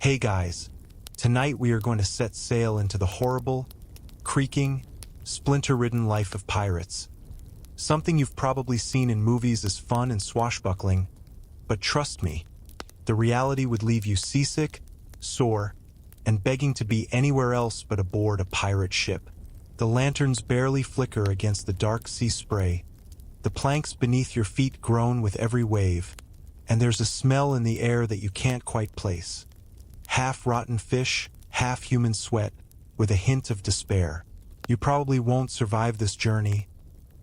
Hey guys, tonight we are going to set sail into the horrible, creaking, splinter-ridden life of pirates. Something you've probably seen in movies as fun and swashbuckling, but trust me, the reality would leave you seasick, sore, and begging to be anywhere else but aboard a pirate ship. The lanterns barely flicker against the dark sea spray, the planks beneath your feet groan with every wave, and there's a smell in the air that you can't quite place. Half-rotten fish, half-human sweat, with a hint of despair. You probably won't survive this journey,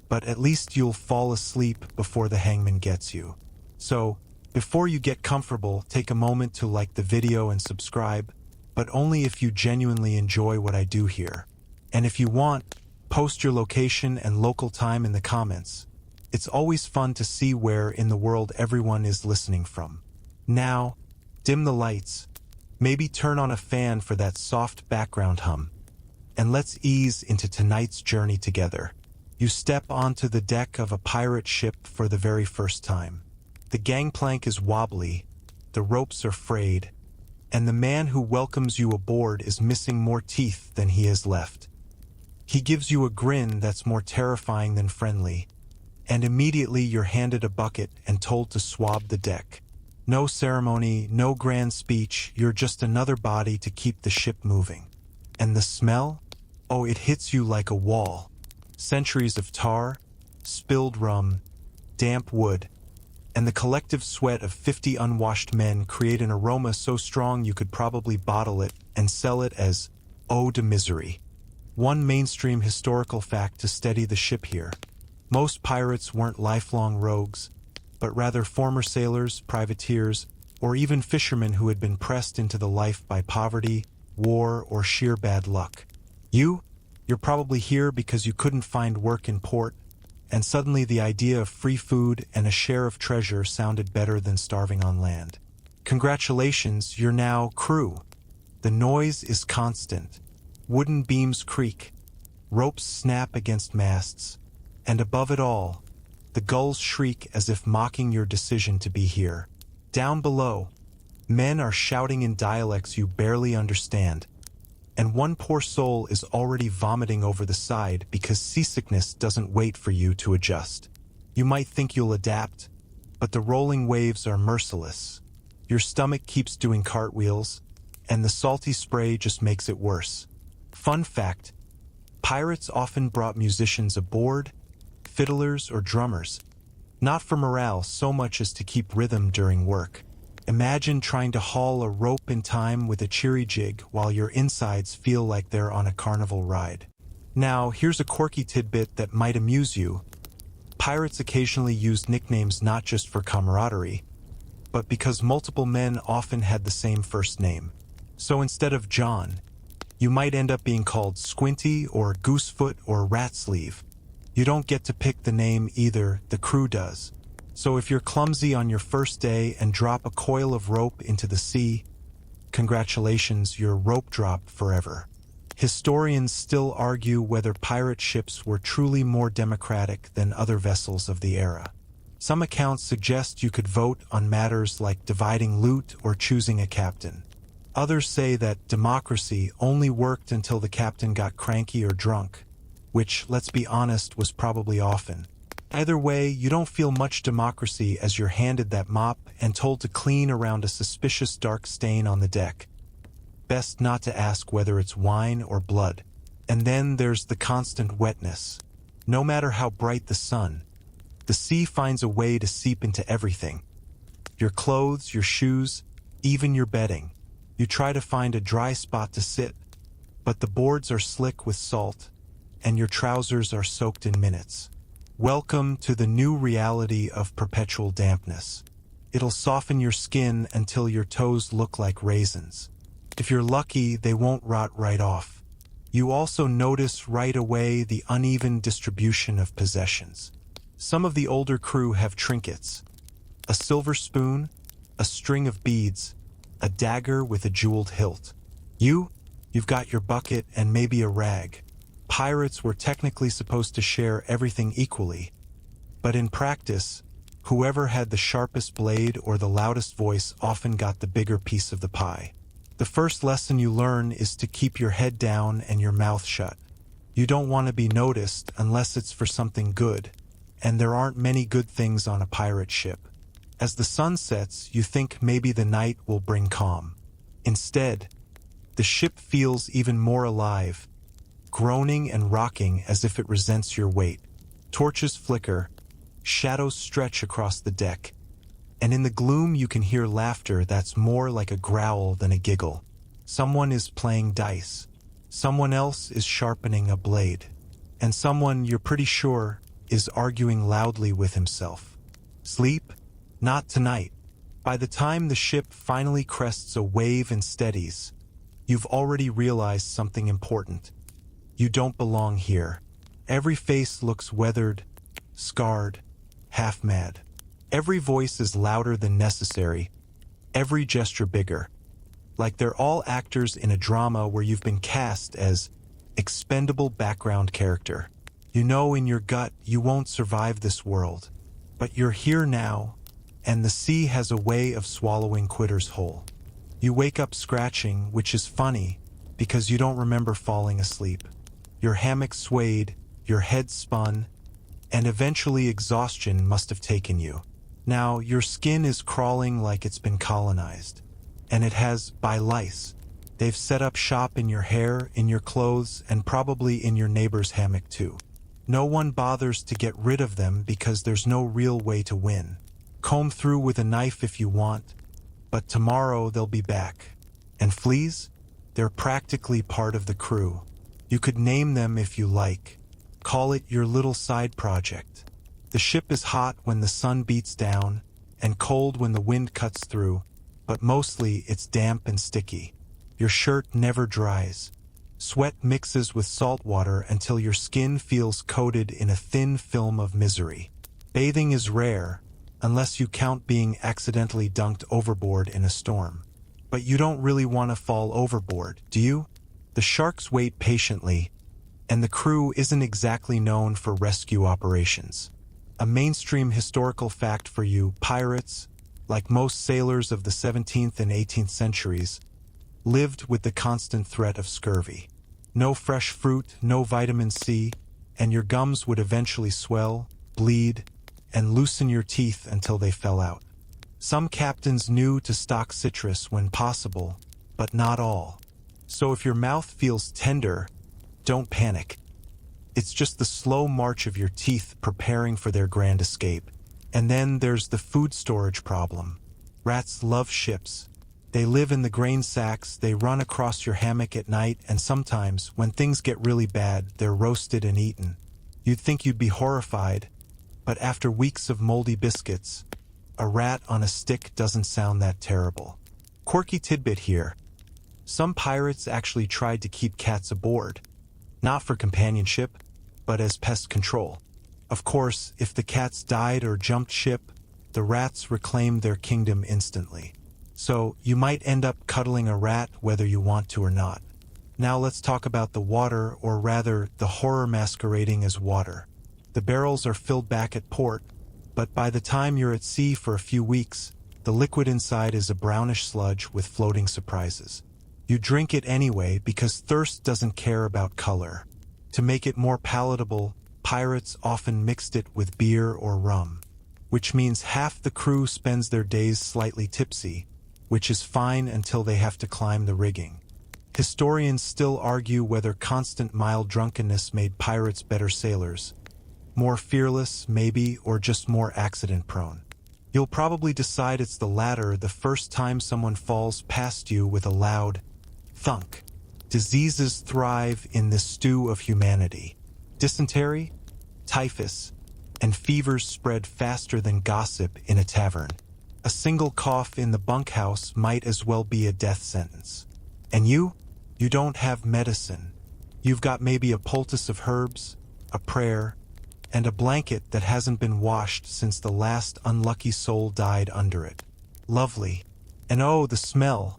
but at least you'll fall asleep before the hangman gets you. So, before you get comfortable, take a moment to like the video and subscribe, but only if you genuinely enjoy what I do here. And if you want, post your location and local time in the comments. It's always fun to see where in the world everyone is listening from. Now, dim the lights. Maybe turn on a fan for that soft background hum. And let's ease into tonight's journey together. You step onto the deck of a pirate ship for the very first time. The gangplank is wobbly, the ropes are frayed, and the man who welcomes you aboard is missing more teeth than he has left. He gives you a grin that's more terrifying than friendly, and immediately you're handed a bucket and told to swab the deck. No ceremony, no grand speech, you're just another body to keep the ship moving. And the smell? Oh, it hits you like a wall. Centuries of tar, spilled rum, damp wood, and the collective sweat of 50 unwashed men create an aroma so strong you could probably bottle it and sell it as eau de misery. One mainstream historical fact to steady the ship here. Most pirates weren't lifelong rogues, but rather former sailors, privateers, or even fishermen who had been pressed into the life by poverty, war, or sheer bad luck. You're probably here because you couldn't find work in port, and suddenly the idea of free food and a share of treasure sounded better than starving on land. Congratulations, you're now crew. The noise is constant. Wooden beams creak, ropes snap against masts, and above it all, the gulls shriek as if mocking your decision to be here. Down below, men are shouting in dialects you barely understand, and one poor soul is already vomiting over the side because seasickness doesn't wait for you to adjust. You might think you'll adapt, but the rolling waves are merciless. Your stomach keeps doing cartwheels, and the salty spray just makes it worse. Fun fact, pirates often brought musicians aboard, fiddlers or drummers, not for morale so much as to keep rhythm during work. Imagine trying to haul a rope in time with a cheery jig while your insides feel like they're on a carnival ride. Now, here's a quirky tidbit that might amuse you. Pirates occasionally used nicknames not just for camaraderie, but because multiple men often had the same first name. So instead of John, you might end up being called Squinty or Goosefoot or Ratsleeve. You don't get to pick the name either, the crew does. So if you're clumsy on your first day and drop a coil of rope into the sea, congratulations, you're rope drop forever. Historians still argue whether pirate ships were truly more democratic than other vessels of the era. Some accounts suggest you could vote on matters like dividing loot or choosing a captain. Others say that democracy only worked until the captain got cranky or drunk, which, let's be honest, was probably often. Either way, you don't feel much democracy as you're handed that mop and told to clean around a suspicious dark stain on the deck. Best not to ask whether it's wine or blood. And then there's the constant wetness. No matter how bright the sun, the sea finds a way to seep into everything. Your clothes, your shoes, even your bedding. You try to find a dry spot to sit, but the boards are slick with salt, and your trousers are soaked in minutes. Welcome to the new reality of perpetual dampness. It'll soften your skin until your toes look like raisins. If you're lucky, they won't rot right off. You also notice right away the uneven distribution of possessions. Some of the older crew have trinkets. A silver spoon, a string of beads, a dagger with a jeweled hilt. You've got your bucket and maybe a rag. Pirates were technically supposed to share everything equally, but in practice, whoever had the sharpest blade or the loudest voice often got the bigger piece of the pie. The first lesson you learn is to keep your head down and your mouth shut. You don't want to be noticed unless it's for something good, and there aren't many good things on a pirate ship. As the sun sets, you think maybe the night will bring calm. Instead, the ship feels even more alive, groaning and rocking as if it resents your weight. Torches flicker, shadows stretch across the deck, and in the gloom you can hear laughter that's more like a growl than a giggle. Someone is playing dice. Someone else is sharpening a blade. And someone, you're pretty sure, is arguing loudly with himself. Sleep? Not tonight. By the time the ship finally crests a wave and steadies, you've already realized something important. You don't belong here. Every face looks weathered, scarred, half mad. Every voice is louder than necessary, every gesture bigger. Like they're all actors in a drama where you've been cast as expendable background character. You know in your gut you won't survive this world, but you're here now, and the sea has a way of swallowing quitters whole. You wake up scratching, which is funny, because you don't remember falling asleep. Your hammock swayed, your head spun, and eventually exhaustion must have taken you. Now, your skin is crawling like it's been colonized. And it has by lice. They've set up shop in your hair, in your clothes, and probably in your neighbor's hammock too. No one bothers to get rid of them because there's no real way to win. Comb through with a knife if you want, but tomorrow they'll be back. And fleas? They're practically part of the crew. You could name them if you like. Call it your little side project. The ship is hot when the sun beats down, and cold when the wind cuts through, but mostly it's damp and sticky. Your shirt never dries. Sweat mixes with salt water until your skin feels coated in a thin film of misery. Bathing is rare, unless you count being accidentally dunked overboard in a storm. But you don't really want to fall overboard, do you? The sharks wait patiently, and the crew isn't exactly known for rescue operations. A mainstream historical fact for you: pirates, like most sailors of the 17th and 18th centuries, lived with the constant threat of scurvy. No fresh fruit, no vitamin C, and your gums would eventually swell, bleed, and loosen your teeth until they fell out. Some captains knew to stock citrus when possible, but not all. So if your mouth feels tender, don't panic. It's just the slow march of your teeth preparing for their grand escape. And then there's the food storage problem. Rats love ships. They live in the grain sacks, they run across your hammock at night, and sometimes, when things get really bad, they're roasted and eaten. You'd think you'd be horrified, but after weeks of moldy biscuits, a rat on a stick doesn't sound that terrible. Quirky tidbit here. Some pirates actually tried to keep cats aboard, not for companionship, but as pest control. Of course, if the cats died or jumped ship, the rats reclaimed their kingdom instantly. So, you might end up cuddling a rat whether you want to or not. Now let's talk about the water, or rather, the horror masquerading as water. The barrels are filled back at port, but by the time you're at sea for a few weeks, the liquid inside is a brownish sludge with floating surprises. You drink it anyway because thirst doesn't care about color. To make it more palatable, pirates often mixed it with beer or rum, which means half the crew spends their days slightly tipsy, which is fine until they have to climb the rigging. Historians still argue whether constant mild drunkenness made pirates better sailors. More fearless, maybe, or just more accident-prone. You'll probably decide it's the latter the first time someone falls past you with a loud thunk. Diseases thrive in this stew of humanity. Dysentery, typhus, and fevers spread faster than gossip in a tavern. A single cough in the bunkhouse might as well be a death sentence. And you don't have medicine. You've got maybe a poultice of herbs, a prayer, and a blanket that hasn't been washed since the last unlucky soul died under it. Lovely. And oh, the smell.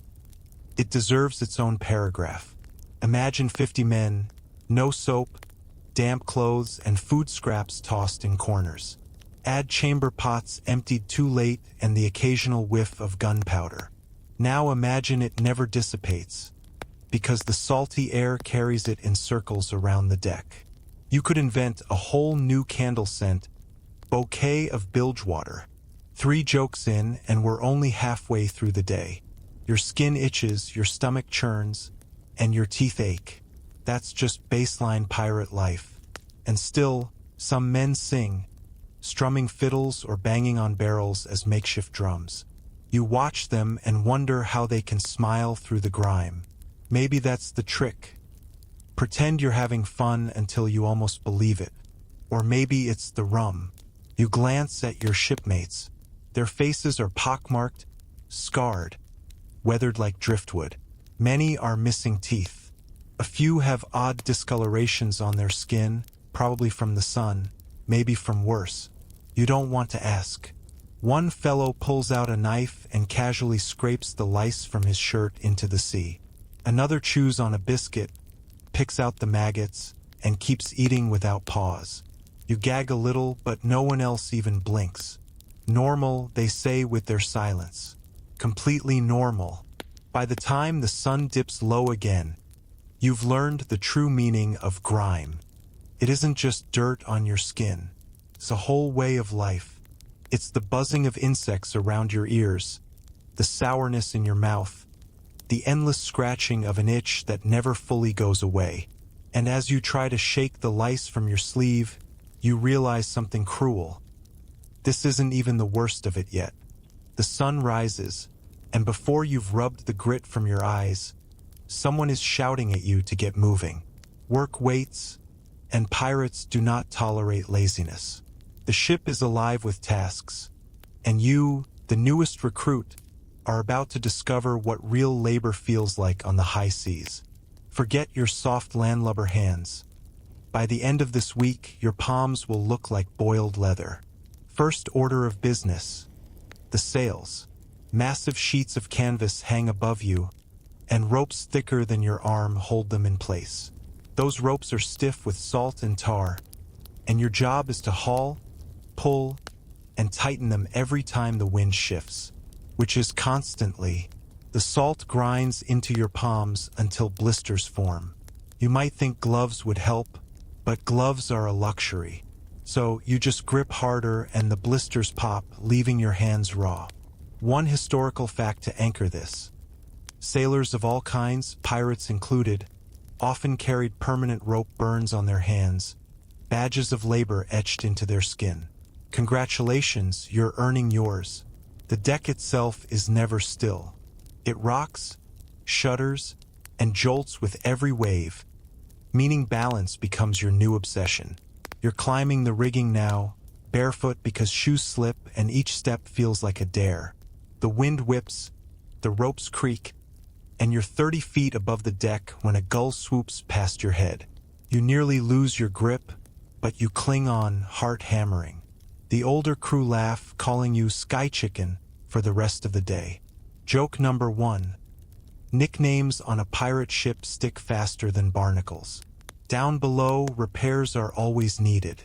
It deserves its own paragraph. Imagine 50 men, no soap, damp clothes, and food scraps tossed in corners. Add chamber pots emptied too late and the occasional whiff of gunpowder. Now imagine it never dissipates, because the salty air carries it in circles around the deck. You could invent a whole new candle scent, bouquet of bilge water. 3 jokes in, and we're only halfway through the day. Your skin itches, your stomach churns, and your teeth ache. That's just baseline pirate life. And still, some men sing, strumming fiddles or banging on barrels as makeshift drums. You watch them and wonder how they can smile through the grime. Maybe that's the trick. Pretend you're having fun until you almost believe it. Or maybe it's the rum. You glance at your shipmates. Their faces are pockmarked, scarred, weathered like driftwood. Many are missing teeth. A few have odd discolorations on their skin, probably from the sun, maybe from worse. You don't want to ask. One fellow pulls out a knife and casually scrapes the lice from his shirt into the sea. Another chews on a biscuit, picks out the maggots, and keeps eating without pause. You gag a little, but no one else even blinks. Normal, they say with their silence. Completely normal. By the time the sun dips low again, you've learned the true meaning of grime. It isn't just dirt on your skin. It's a whole way of life. It's the buzzing of insects around your ears, the sourness in your mouth, the endless scratching of an itch that never fully goes away. And as you try to shake the lice from your sleeve, you realize something cruel. This isn't even the worst of it yet. The sun rises, and before you've rubbed the grit from your eyes, someone is shouting at you to get moving. Work waits, and pirates do not tolerate laziness. The ship is alive with tasks, and you, the newest recruit, are about to discover what real labor feels like on the high seas. Forget your soft landlubber hands. By the end of this week, your palms will look like boiled leather. First order of business: the sails. Massive sheets of canvas hang above you, and ropes thicker than your arm hold them in place. Those ropes are stiff with salt and tar, and your job is to haul, pull, and tighten them every time the wind shifts, which is constantly. The salt grinds into your palms until blisters form. You might think gloves would help, but gloves are a luxury. So you just grip harder and the blisters pop, leaving your hands raw. One historical fact to anchor this: sailors of all kinds, pirates included, often carried permanent rope burns on their hands, badges of labor etched into their skin. Congratulations, you're earning yours. The deck itself is never still. It rocks, shudders, and jolts with every wave, meaning balance becomes your new obsession. You're climbing the rigging now, barefoot because shoes slip and each step feels like a dare. The wind whips, the ropes creak, and you're 30 feet above the deck when a gull swoops past your head. You nearly lose your grip, but you cling on, heart hammering. The older crew laugh, calling you Sky Chicken for the rest of the day. Joke number 1. Nicknames on a pirate ship stick faster than barnacles. Down below, repairs are always needed.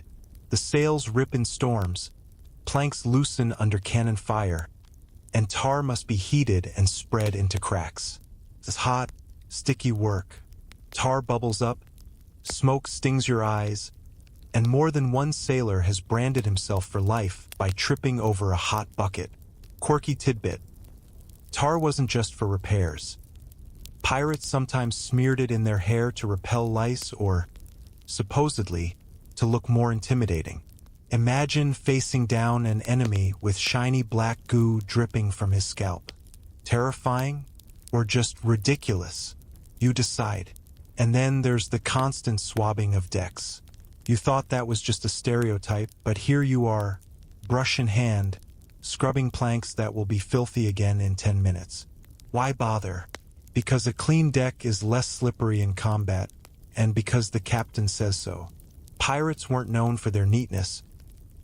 The sails rip in storms, planks loosen under cannon fire, and tar must be heated and spread into cracks. It's hot, sticky work. Tar bubbles up, smoke stings your eyes, and more than one sailor has branded himself for life by tripping over a hot bucket. Quirky tidbit: tar wasn't just for repairs. Pirates sometimes smeared it in their hair to repel lice or, supposedly, to look more intimidating. Imagine facing down an enemy with shiny black goo dripping from his scalp. Terrifying or just ridiculous? You decide. And then there's the constant swabbing of decks. You thought that was just a stereotype, but here you are, brush in hand, scrubbing planks that will be filthy again in 10 minutes. Why bother? Because a clean deck is less slippery in combat, and because the captain says so. Pirates weren't known for their neatness,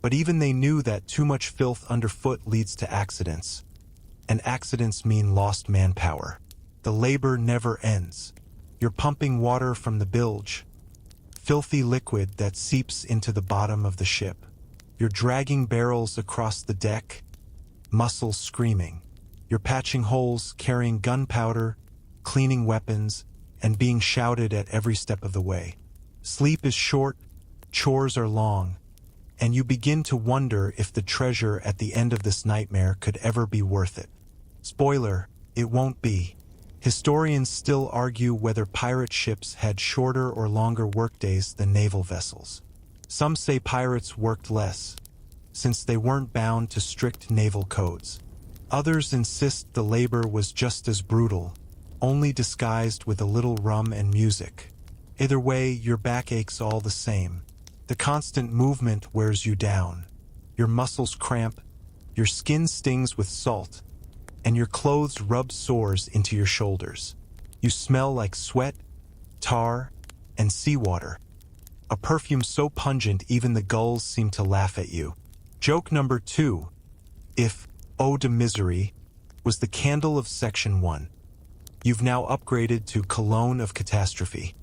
but even they knew that too much filth underfoot leads to accidents. And accidents mean lost manpower. The labor never ends. You're pumping water from the bilge, filthy liquid that seeps into the bottom of the ship. You're dragging barrels across the deck, muscles screaming. You're patching holes, carrying gunpowder, cleaning weapons, and being shouted at every step of the way. Sleep is short, chores are long, and you begin to wonder if the treasure at the end of this nightmare could ever be worth it. Spoiler, it won't be. Historians still argue whether pirate ships had shorter or longer workdays than naval vessels. Some say pirates worked less, since they weren't bound to strict naval codes. Others insist the labor was just as brutal, only disguised with a little rum and music. Either way, your back aches all the same. The constant movement wears you down. Your muscles cramp, your skin stings with salt, and your clothes rub sores into your shoulders. You smell like sweat, tar, and seawater. A perfume so pungent even the gulls seem to laugh at you. Joke number 2. If Eau de Misery was the candle of Section 1, you've now upgraded to Cologne of Catastrophe.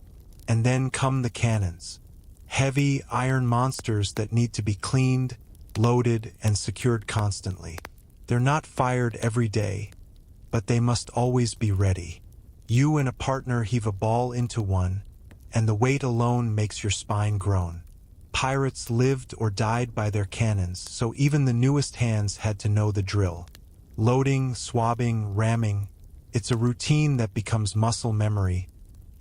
And then come the cannons. Heavy, iron monsters that need to be cleaned, loaded, and secured constantly. They're not fired every day, but they must always be ready. You and a partner heave a ball into one, and the weight alone makes your spine groan. Pirates lived or died by their cannons, so even the newest hands had to know the drill. Loading, swabbing, ramming. It's a routine that becomes muscle memory,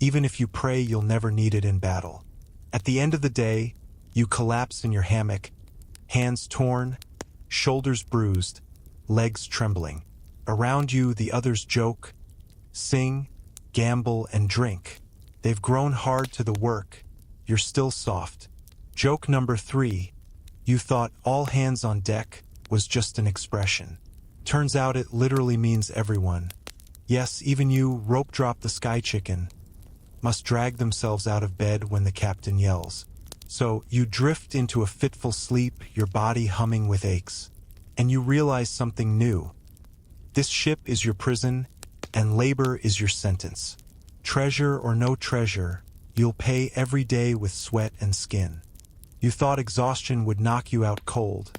even if you pray you'll never need it in battle. At the end of the day, you collapse in your hammock, hands torn, shoulders bruised, legs trembling. Around you, the others joke, sing, gamble, and drink. They've grown hard to the work. You're still soft. Joke number 3. You thought all hands on deck was just an expression. Turns out it literally means everyone. Yes, even you, rope drop the sky chicken, must drag themselves out of bed when the captain yells. So you drift into a fitful sleep, your body humming with aches. And you realize something new. This ship is your prison, and labor is your sentence. Treasure or no treasure, you'll pay every day with sweat and skin. You thought exhaustion would knock you out cold,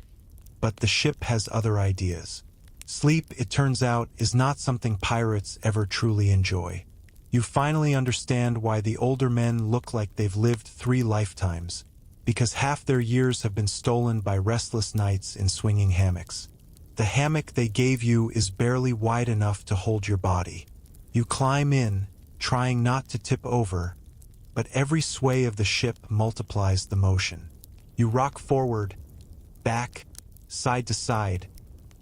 but the ship has other ideas. Sleep, it turns out, is not something pirates ever truly enjoy. You finally understand why the older men look like they've lived 3 lifetimes, because half their years have been stolen by restless nights in swinging hammocks. The hammock they gave you is barely wide enough to hold your body. You climb in, trying not to tip over, but every sway of the ship multiplies the motion. You rock forward, back, side to side,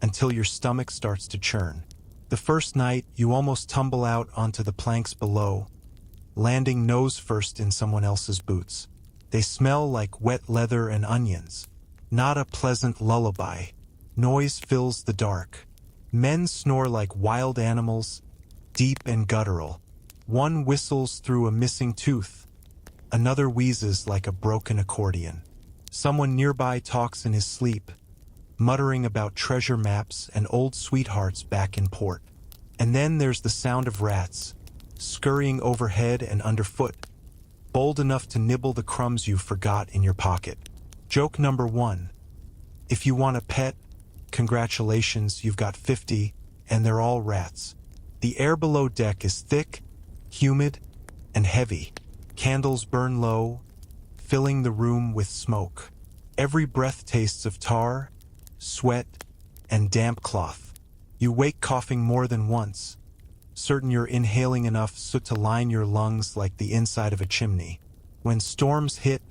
until your stomach starts to churn. The first night, you almost tumble out onto the planks below, landing nose first in someone else's boots. They smell like wet leather and onions. Not a pleasant lullaby. Noise fills the dark. Men snore like wild animals, deep and guttural. One whistles through a missing tooth. Another wheezes like a broken accordion. Someone nearby talks in his sleep, muttering about treasure maps and old sweethearts back in port. And then there's the sound of rats, scurrying overhead and underfoot, bold enough to nibble the crumbs you forgot in your pocket. Joke number 1. If you want a pet, congratulations, you've got 50, and they're all rats. The air below deck is thick, humid, and heavy. Candles burn low, filling the room with smoke. Every breath tastes of tar, sweat, and damp cloth. You wake coughing more than once, certain you're inhaling enough soot to line your lungs like the inside of a chimney. When storms hit,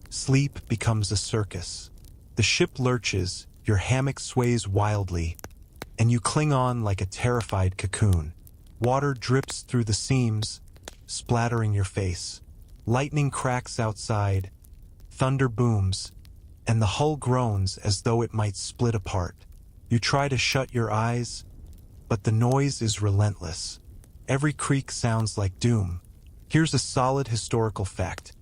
sleep becomes a circus. The ship lurches, your hammock sways wildly, and you cling on like a terrified cocoon. Water drips through the seams, splattering your face. Lightning cracks outside, thunder booms, and the hull groans as though it might split apart. You try to shut your eyes, but the noise is relentless. Every creak sounds like doom. Here's a solid historical fact.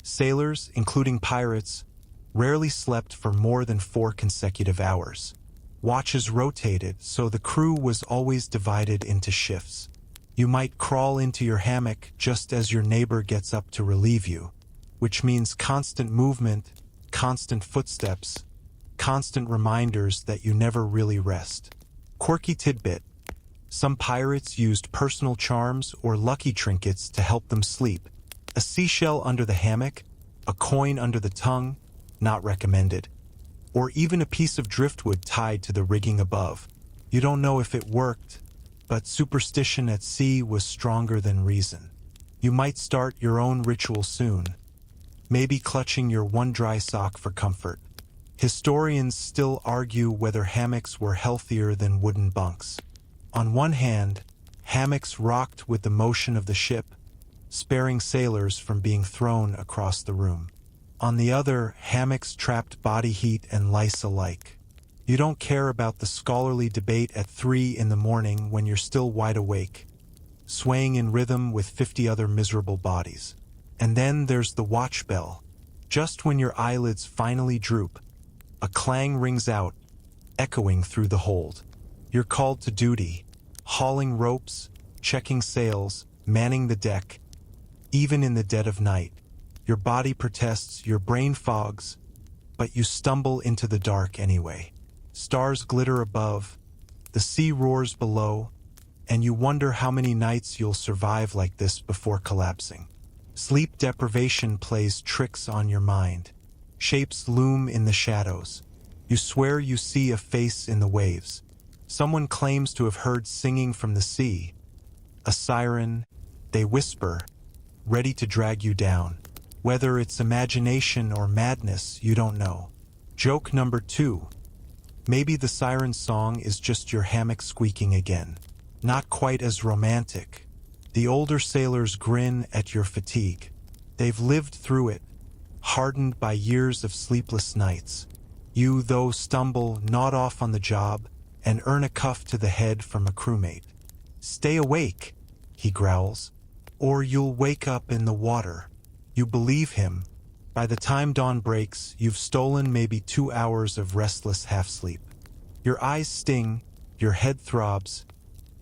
Sailors, including pirates, rarely slept for more than 4 consecutive hours. Watches rotated, so the crew was always divided into shifts. You might crawl into your hammock just as your neighbor gets up to relieve you, which means constant movement, constant footsteps, constant reminders that you never really rest. Quirky tidbit: Some pirates used personal charms or lucky trinkets to help them sleep. A seashell under the hammock, a coin under the tongue, not recommended. Or even a piece of driftwood tied to the rigging above. You don't know if it worked, but superstition at sea was stronger than reason. You might start your own ritual soon, maybe clutching your one dry sock for comfort. Historians still argue whether hammocks were healthier than wooden bunks. On one hand, hammocks rocked with the motion of the ship, sparing sailors from being thrown across the room. On the other, hammocks trapped body heat and lice alike. You don't care about the scholarly debate at 3 in the morning when you're still wide awake, swaying in rhythm with 50 other miserable bodies. And then there's the watch bell. Just when your eyelids finally droop, a clang rings out, echoing through the hold. You're called to duty, hauling ropes, checking sails, manning the deck. Even in the dead of night, your body protests, your brain fogs, but you stumble into the dark anyway. Stars glitter above, the sea roars below, and you wonder how many nights you'll survive like this before collapsing. Sleep deprivation plays tricks on your mind. Shapes loom in the shadows. You swear you see a face in the waves. Someone claims to have heard singing from the sea. A siren, they whisper, ready to drag you down. Whether it's imagination or madness, you don't know. Joke number 2. Maybe the siren song is just your hammock squeaking again. Not quite as romantic. The older sailors grin at your fatigue. They've lived through it, hardened by years of sleepless nights. You, though, stumble, nod off on the job, and earn a cuff to the head from a crewmate. "Stay awake," he growls, "or you'll wake up in the water." You believe him. By the time dawn breaks, you've stolen maybe 2 hours of restless half-sleep. Your eyes sting, your head throbs,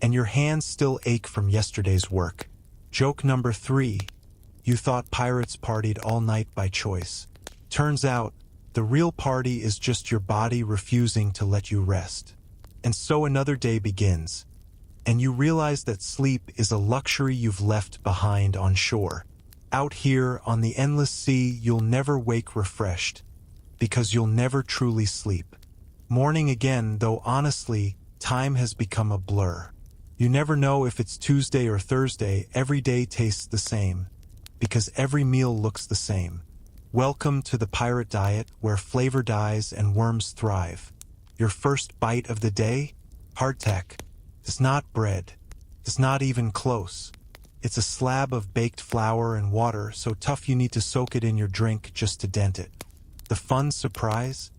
and your hands still ache from yesterday's work. Joke number 3. You thought pirates partied all night by choice. Turns out, the real party is just your body refusing to let you rest. And so another day begins, and you realize that sleep is a luxury you've left behind on shore. Out here on the endless sea, you'll never wake refreshed, because you'll never truly sleep. Morning again, though honestly, time has become a blur. You never know if it's Tuesday or Thursday. Every day tastes the same, because every meal looks the same. Welcome to the pirate diet, where flavor dies and worms thrive. Your first bite of the day? Hardtack. It's not bread. It's not even close. It's a slab of baked flour and water so tough you need to soak it in your drink just to dent it. The fun surprise?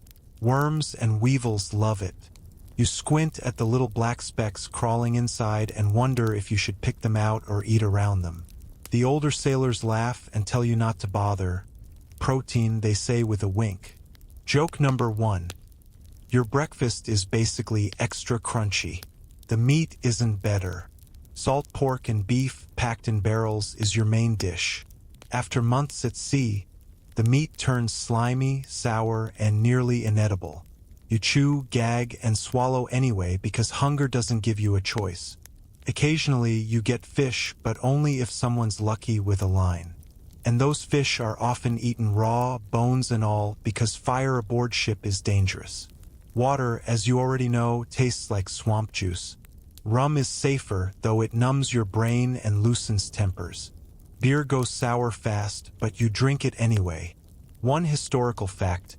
Worms and weevils love it. You squint at the little black specks crawling inside and wonder if you should pick them out or eat around them. The older sailors laugh and tell you not to bother. Protein, they say with a wink. Joke number 1. Your breakfast is basically extra crunchy. The meat isn't better. Salt pork and beef packed in barrels is your main dish. After months at sea, the meat turns slimy, sour, and nearly inedible. You chew, gag, and swallow anyway because hunger doesn't give you a choice. Occasionally, you get fish, but only if someone's lucky with a line. And those fish are often eaten raw, bones and all, because fire aboard ship is dangerous. Water, as you already know, tastes like swamp juice. Rum is safer, though it numbs your brain and loosens tempers. Beer goes sour fast, but you drink it anyway. One historical fact: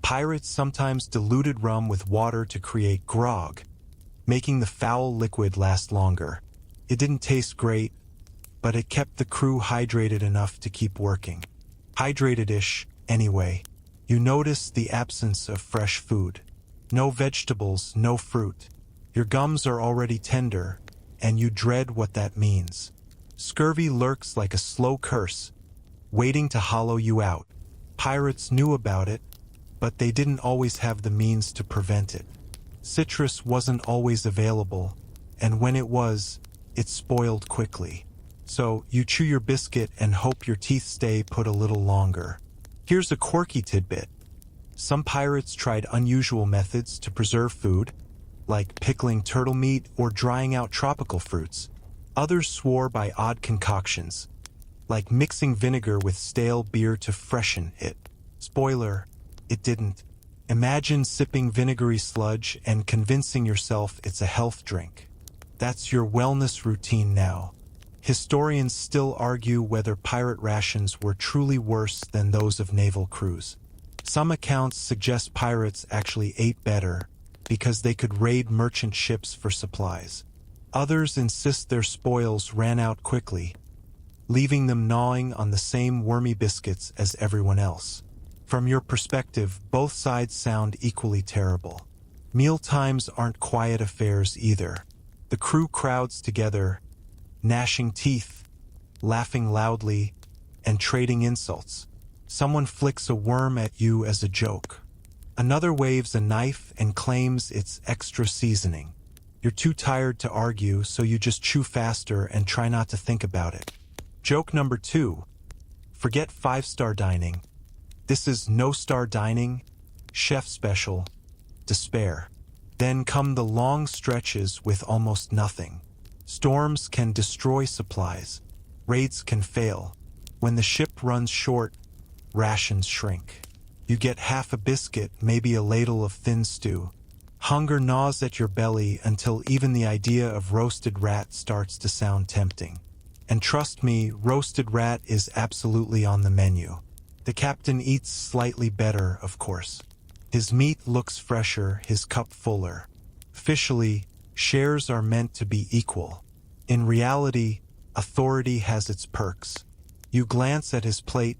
pirates sometimes diluted rum with water to create grog, making the foul liquid last longer. It didn't taste great, but it kept the crew hydrated enough to keep working. Hydrated-ish, anyway. You notice the absence of fresh food. No vegetables, no fruit. Your gums are already tender, and you dread what that means. Scurvy lurks like a slow curse, waiting to hollow you out. Pirates knew about it, but they didn't always have the means to prevent it. Citrus wasn't always available, and when it was, it spoiled quickly. So you chew your biscuit and hope your teeth stay put a little longer. Here's a quirky tidbit. Some pirates tried unusual methods to preserve food. like pickling turtle meat or drying out tropical fruits. Others swore by odd concoctions, like mixing vinegar with stale beer to freshen it. Spoiler, it didn't. Imagine sipping vinegary sludge and convincing yourself it's a health drink. That's your wellness routine now. Historians still argue whether pirate rations were truly worse than those of naval crews. Some accounts suggest pirates actually ate better because they could raid merchant ships for supplies. Others insist their spoils ran out quickly, leaving them gnawing on the same wormy biscuits as everyone else. From your perspective, both sides sound equally terrible. Meal times aren't quiet affairs either. The crew crowds together, gnashing teeth, laughing loudly, and trading insults. Someone flicks a worm at you as a joke. Another waves a knife and claims it's extra seasoning. You're too tired to argue, so you just chew faster and try not to think about it. Joke number 2. Forget 5-star dining. This is no-star dining, chef special, despair. Then come the long stretches with almost nothing. Storms can destroy supplies. Raids can fail. When the ship runs short, rations shrink. You get half a biscuit, maybe a ladle of thin stew. Hunger gnaws at your belly until even the idea of roasted rat starts to sound tempting. And trust me, roasted rat is absolutely on the menu. The captain eats slightly better, of course. His meat looks fresher, his cup fuller. Officially, shares are meant to be equal. In reality, authority has its perks. You glance at his plate,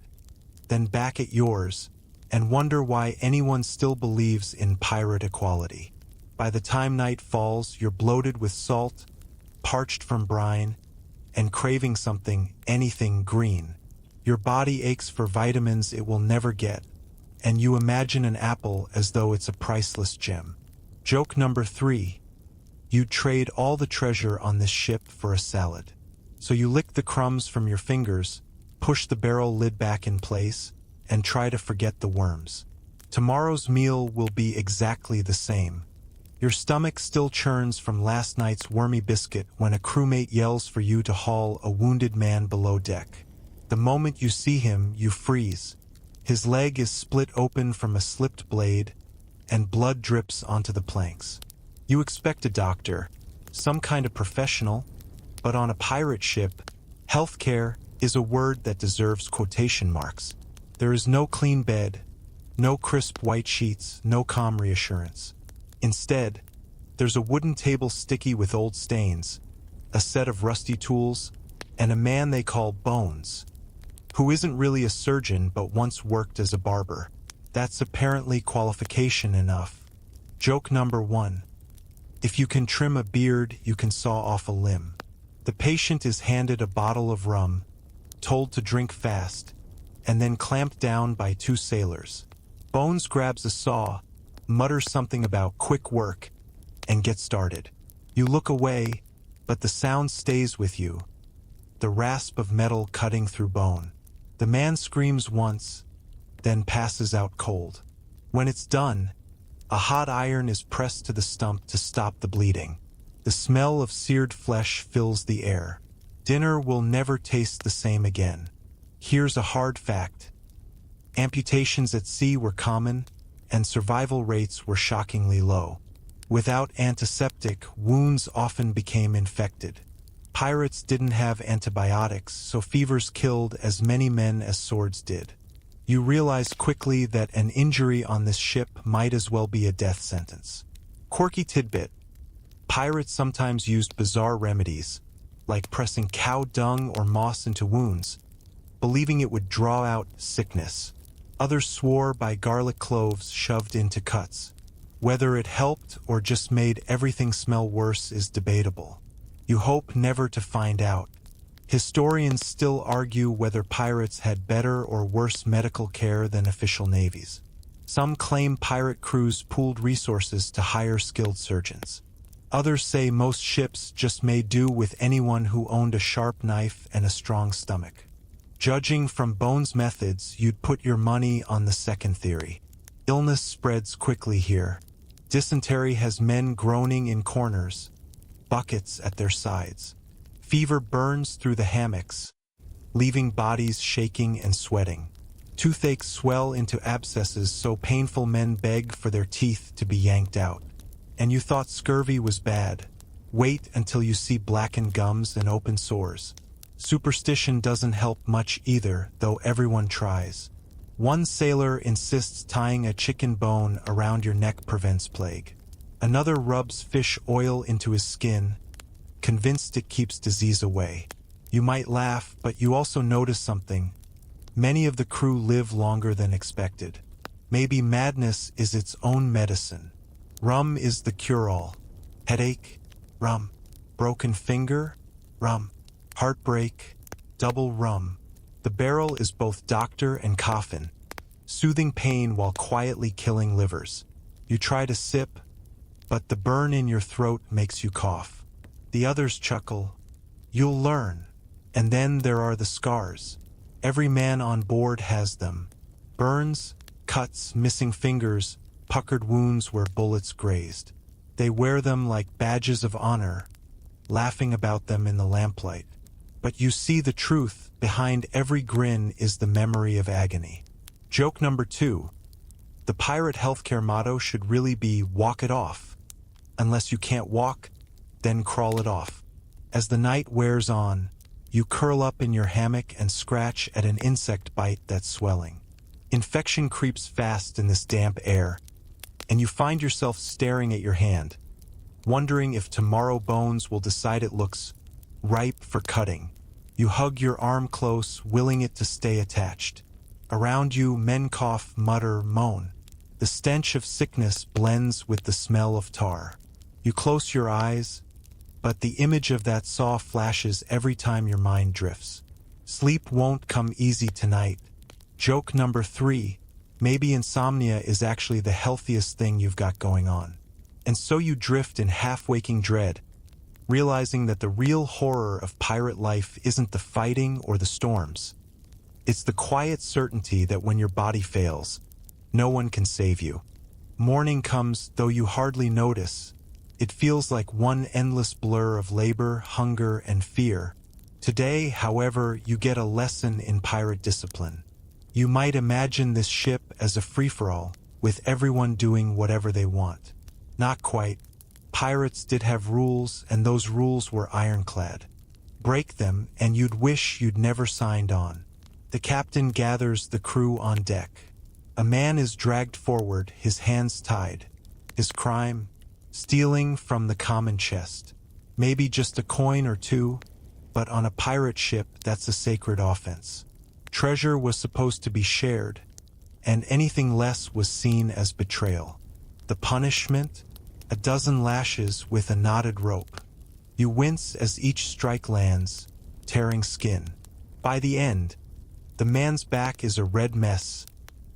then back at yours, and wonder why anyone still believes in pirate equality. By the time night falls, you're bloated with salt, parched from brine, and craving anything green. Your body aches for vitamins it will never get, and you imagine an apple as though it's a priceless gem. Joke number 3. You'd trade all the treasure on this ship for a salad. So you lick the crumbs from your fingers, push the barrel lid back in place, and try to forget the worms. Tomorrow's meal will be exactly the same. Your stomach still churns from last night's wormy biscuit when a crewmate yells for you to haul a wounded man below deck. The moment you see him, you freeze. His leg is split open from a slipped blade, and blood drips onto the planks. You expect a doctor, some kind of professional, but on a pirate ship, healthcare is a word that deserves quotation marks. There is no clean bed, no crisp white sheets, no calm reassurance. Instead, there's a wooden table sticky with old stains, a set of rusty tools, and a man they call Bones, who isn't really a surgeon but once worked as a barber. That's apparently qualification enough. Joke number 1. If you can trim a beard, you can saw off a limb. The patient is handed a bottle of rum, told to drink fast, and then clamped down by 2 sailors. Bones grabs a saw, mutters something about quick work, and gets started. You look away, but the sound stays with you, the rasp of metal cutting through bone. The man screams once, then passes out cold. When it's done, a hot iron is pressed to the stump to stop the bleeding. The smell of seared flesh fills the air. Dinner will never taste the same again. Here's a hard fact. Amputations at sea were common, and survival rates were shockingly low. Without antiseptic, wounds often became infected. Pirates didn't have antibiotics, so fevers killed as many men as swords did. You realize quickly that an injury on this ship might as well be a death sentence. Quirky tidbit. Pirates sometimes used bizarre remedies, like pressing cow dung or moss into wounds, believing it would draw out sickness. Others swore by garlic cloves shoved into cuts. Whether it helped or just made everything smell worse is debatable. You hope never to find out. Historians still argue whether pirates had better or worse medical care than official navies. Some claim pirate crews pooled resources to hire skilled surgeons. Others say most ships just made do with anyone who owned a sharp knife and a strong stomach. Judging from Bones' methods, you'd put your money on the second theory. Illness spreads quickly here. Dysentery has men groaning in corners, buckets at their sides. Fever burns through the hammocks, leaving bodies shaking and sweating. Toothaches swell into abscesses so painful men beg for their teeth to be yanked out. And you thought scurvy was bad. Wait until you see blackened gums and open sores. Superstition doesn't help much either, though everyone tries. One sailor insists tying a chicken bone around your neck prevents plague. Another rubs fish oil into his skin, convinced it keeps disease away. You might laugh, but you also notice something. Many of the crew live longer than expected. Maybe madness is its own medicine. Rum is the cure-all. Headache? Rum. Broken finger? Rum. Heartbreak? Double rum. The barrel is both doctor and coffin, soothing pain while quietly killing livers. You try to sip, but the burn in your throat makes you cough. The others chuckle. You'll learn. And then there are the scars. Every man on board has them. Burns, cuts, missing fingers, puckered wounds where bullets grazed. They wear them like badges of honor, laughing about them in the lamplight. But you see the truth. Behind every grin is the memory of agony. Joke number 2. The pirate healthcare motto should really be walk it off. Unless you can't walk, then crawl it off. As the night wears on, you curl up in your hammock and scratch at an insect bite that's swelling. Infection creeps fast in this damp air, and you find yourself staring at your hand, wondering if tomorrow bones will decide it looks ripe for cutting. You hug your arm close, willing it to stay attached. Around you, men cough, mutter, moan. The stench of sickness blends with the smell of tar. You close your eyes, but the image of that saw flashes every time your mind drifts. Sleep won't come easy tonight. Joke number 3. Maybe insomnia is actually the healthiest thing you've got going on. And so you drift in half-waking dread, realizing that the real horror of pirate life isn't the fighting or the storms. It's the quiet certainty that when your body fails, no one can save you. Morning comes, though you hardly notice. It feels like one endless blur of labor, hunger, and fear. Today, however, you get a lesson in pirate discipline. You might imagine this ship as a free-for-all, with everyone doing whatever they want. Not quite. Pirates did have rules, and those rules were ironclad. Break them, and you'd wish you'd never signed on. The captain gathers the crew on deck. A man is dragged forward, his hands tied. His crime? Stealing from the common chest. Maybe just a coin or two, but on a pirate ship, that's a sacred offense. Treasure was supposed to be shared, and anything less was seen as betrayal. The punishment? A dozen lashes with a knotted rope. You wince as each strike lands, tearing skin. By the end, the man's back is a red mess,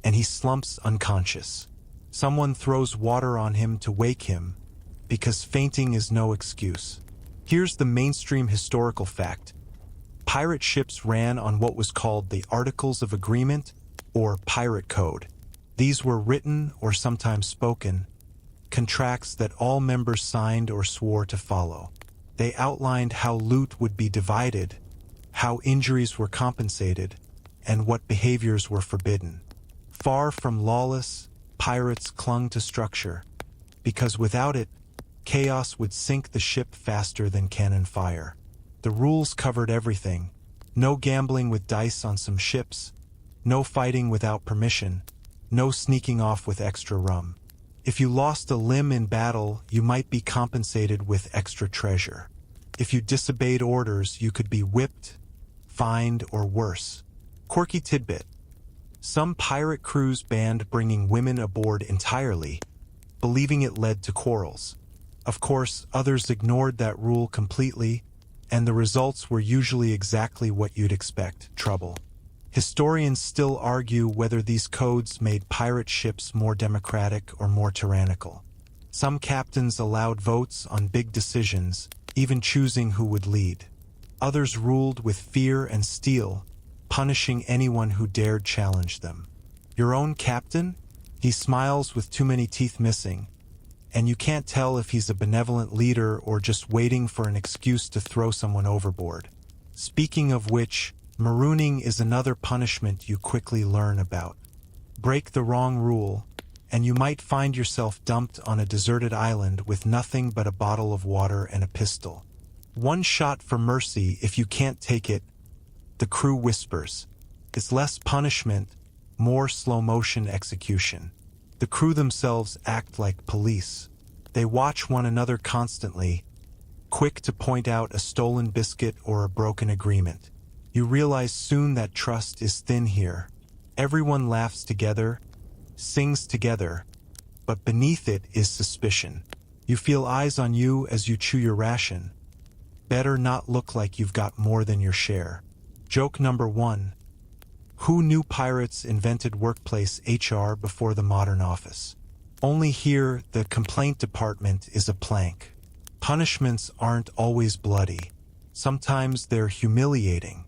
and he slumps unconscious. Someone throws water on him to wake him, because fainting is no excuse. Here's the mainstream historical fact. Pirate ships ran on what was called the Articles of Agreement, or Pirate Code. These were written, or sometimes spoken, contracts that all members signed or swore to follow. They outlined how loot would be divided, how injuries were compensated, and what behaviors were forbidden. Far from lawless, pirates clung to structure, because without it, chaos would sink the ship faster than cannon fire. The rules covered everything. No gambling with dice on some ships, no fighting without permission, no sneaking off with extra rum. If you lost a limb in battle, you might be compensated with extra treasure. If you disobeyed orders, you could be whipped, fined, or worse. Quirky tidbit. Some pirate crews banned bringing women aboard entirely, believing it led to quarrels. Of course, others ignored that rule completely, and the results were usually exactly what you'd expect: trouble. Historians still argue whether these codes made pirate ships more democratic or more tyrannical. Some captains allowed votes on big decisions, even choosing who would lead. Others ruled with fear and steel, punishing anyone who dared challenge them. Your own captain? He smiles with too many teeth missing. and you can't tell if he's a benevolent leader or just waiting for an excuse to throw someone overboard. Speaking of which, marooning is another punishment you quickly learn about. Break the wrong rule, and you might find yourself dumped on a deserted island with nothing but a bottle of water and a pistol. One shot for mercy if you can't take it, the crew whispers. It's less punishment, more slow-motion execution. The crew themselves act like police. They watch one another constantly, quick to point out a stolen biscuit or a broken agreement. You realize soon that trust is thin here. Everyone laughs together, sings together, but beneath it is suspicion. You feel eyes on you as you chew your ration. Better not look like you've got more than your share. Joke number 1. Who knew pirates invented workplace HR before the modern office? Only here, the complaint department is a plank. Punishments aren't always bloody. Sometimes they're humiliating.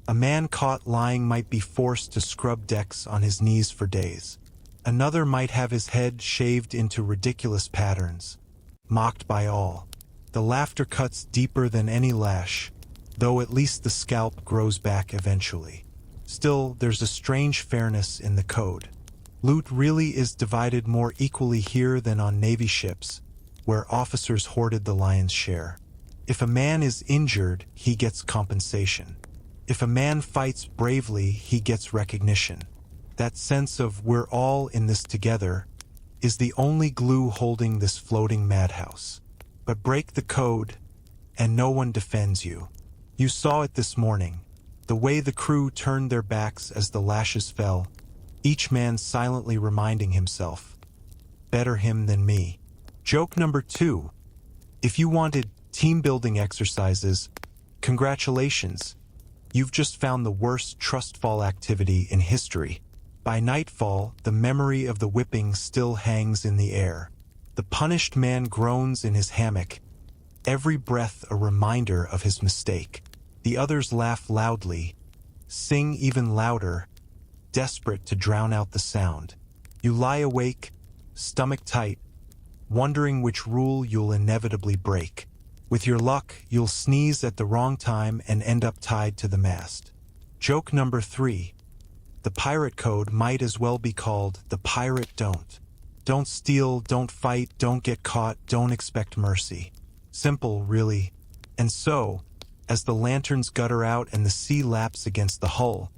A man caught lying might be forced to scrub decks on his knees for days. Another might have his head shaved into ridiculous patterns, mocked by all. The laughter cuts deeper than any lash, though at least the scalp grows back eventually. Still, there's a strange fairness in the code. Loot really is divided more equally here than on Navy ships, where officers hoarded the lion's share. If a man is injured, he gets compensation. If a man fights bravely, he gets recognition. That sense of we're all in this together is the only glue holding this floating madhouse. But break the code, and no one defends you. You saw it this morning. The way the crew turned their backs as the lashes fell, each man silently reminding himself, better him than me. Joke number 2. If you wanted team-building exercises, congratulations. You've just found the worst trust fall activity in history. By nightfall, the memory of the whipping still hangs in the air. The punished man groans in his hammock, every breath a reminder of his mistake. The others laugh loudly, sing even louder, desperate to drown out the sound. You lie awake, stomach tight, wondering which rule you'll inevitably break. With your luck, you'll sneeze at the wrong time and end up tied to the mast. Joke number 3. The pirate code might as well be called the pirate don't. Don't steal, don't fight, don't get caught, don't expect mercy. Simple, really. And so, as the lanterns gutter out and the sea laps against the hull,